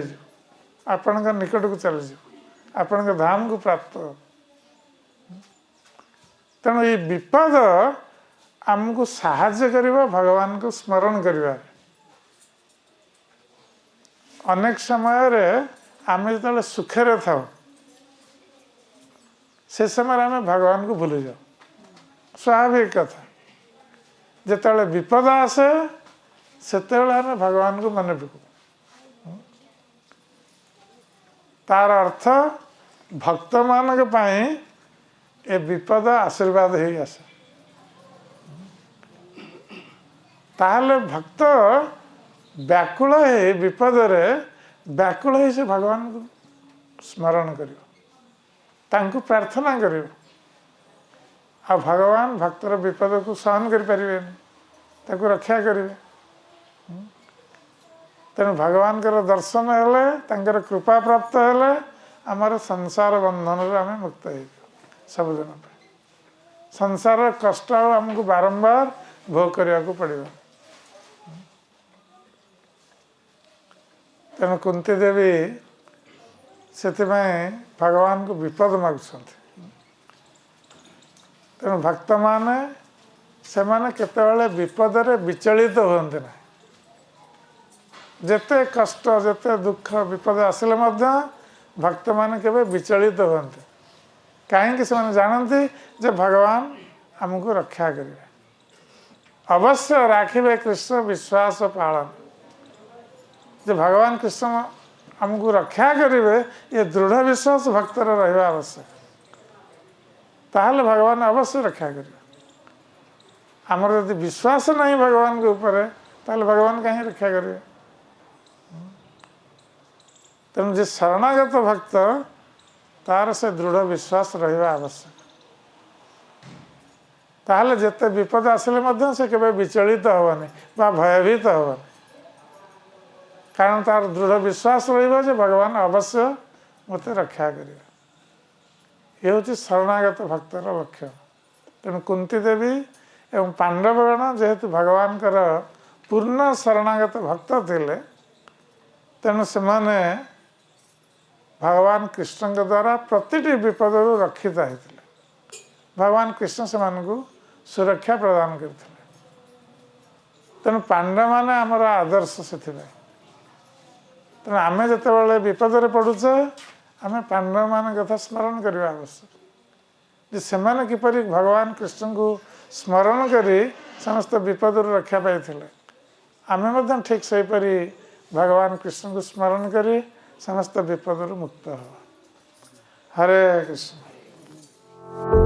आपण निकट को चली जाऊ आपण धाम को प्राप्त हो। तेणु ये विपद आमको साहाय्य करवा भगवान को स्मरण करवा अनेक समय आम जो सुखे था से समय आम भगवान को भूली जाओ स्वाभाविक कथा जिते विपद आसे से भगवान को मन पकू तार अर्थ भक्त मान ए विपद आशीर्वाद ही आसे ताहले भक्त व्याकुल है विपद व्याकुल है से भगवान को स्मरण कर प्रार्थना कर भगवान भक्तर विपद को सहन कर रक्षा करेंगे। तेणु भगवान दर्शन हेले कृपा प्राप्त हेले आमर संसार बंधन आम मुक्त हो सबुदिन संसार कष्ट आमको बारंबार भोग करने को पड़े। तेणु कुंती देवी से भगवान को विपद मागुंट तेणु भक्त माने से माने केतेबेले विपद विचलित होते ना जेते कष्ट जेते दुख विपद आसिले भक्त माने केबे विचलित होते कहीं से जानती जे भगवान हमको रक्षा करेंगे अवश्य राखिबे कृष्ण विश्वास पालन जे भगवान कृष्ण हमको रक्षा करेंगे ये दृढ़ विश्वास भक्तर रहा आवश्यक ताहले भगवान अवश्य रक्षा करेंगे। आमर यदि विश्वास नहीं भगवान के ऊपर ताहले भगवान कहीं रक्षा करेंगे। तेणु जे शरणागत भक्त तार से दृढ़ विश्वास रहा आवश्यक ताहले जेते विपद आसिले से केबे विचलित हेनी बा भयभीत हेनी कारण तार दृढ़ विश्वास रहा भगवान अवश्य मत रक्षा करेंगे। ये हूँ शरणागत भक्तर लक्ष्य। तेणु कुंती देवी एवं पांडवगण जेहेतु भगवान पूर्ण शरणागत भक्त थे तेणु से भगवान कृष्ण के द्वारा प्रतिटी विपद रक्षित होते भगवान कृष्ण से सुरक्षा प्रदान करते तेणु पांडव माने आमर आदर्श से तेणु आम जो विपद पड़ुचे आम पांडव मान कथा स्मरण करने आवश्यक जे सेमाने किपरि भगवान कृष्ण को स्मरण करी समस्त विपद रक्षा पाई आम ठीक सेपरी भगवान कृष्ण को स्मरण करी समस्त विपद मुक्त हो। हरे कृष्ण।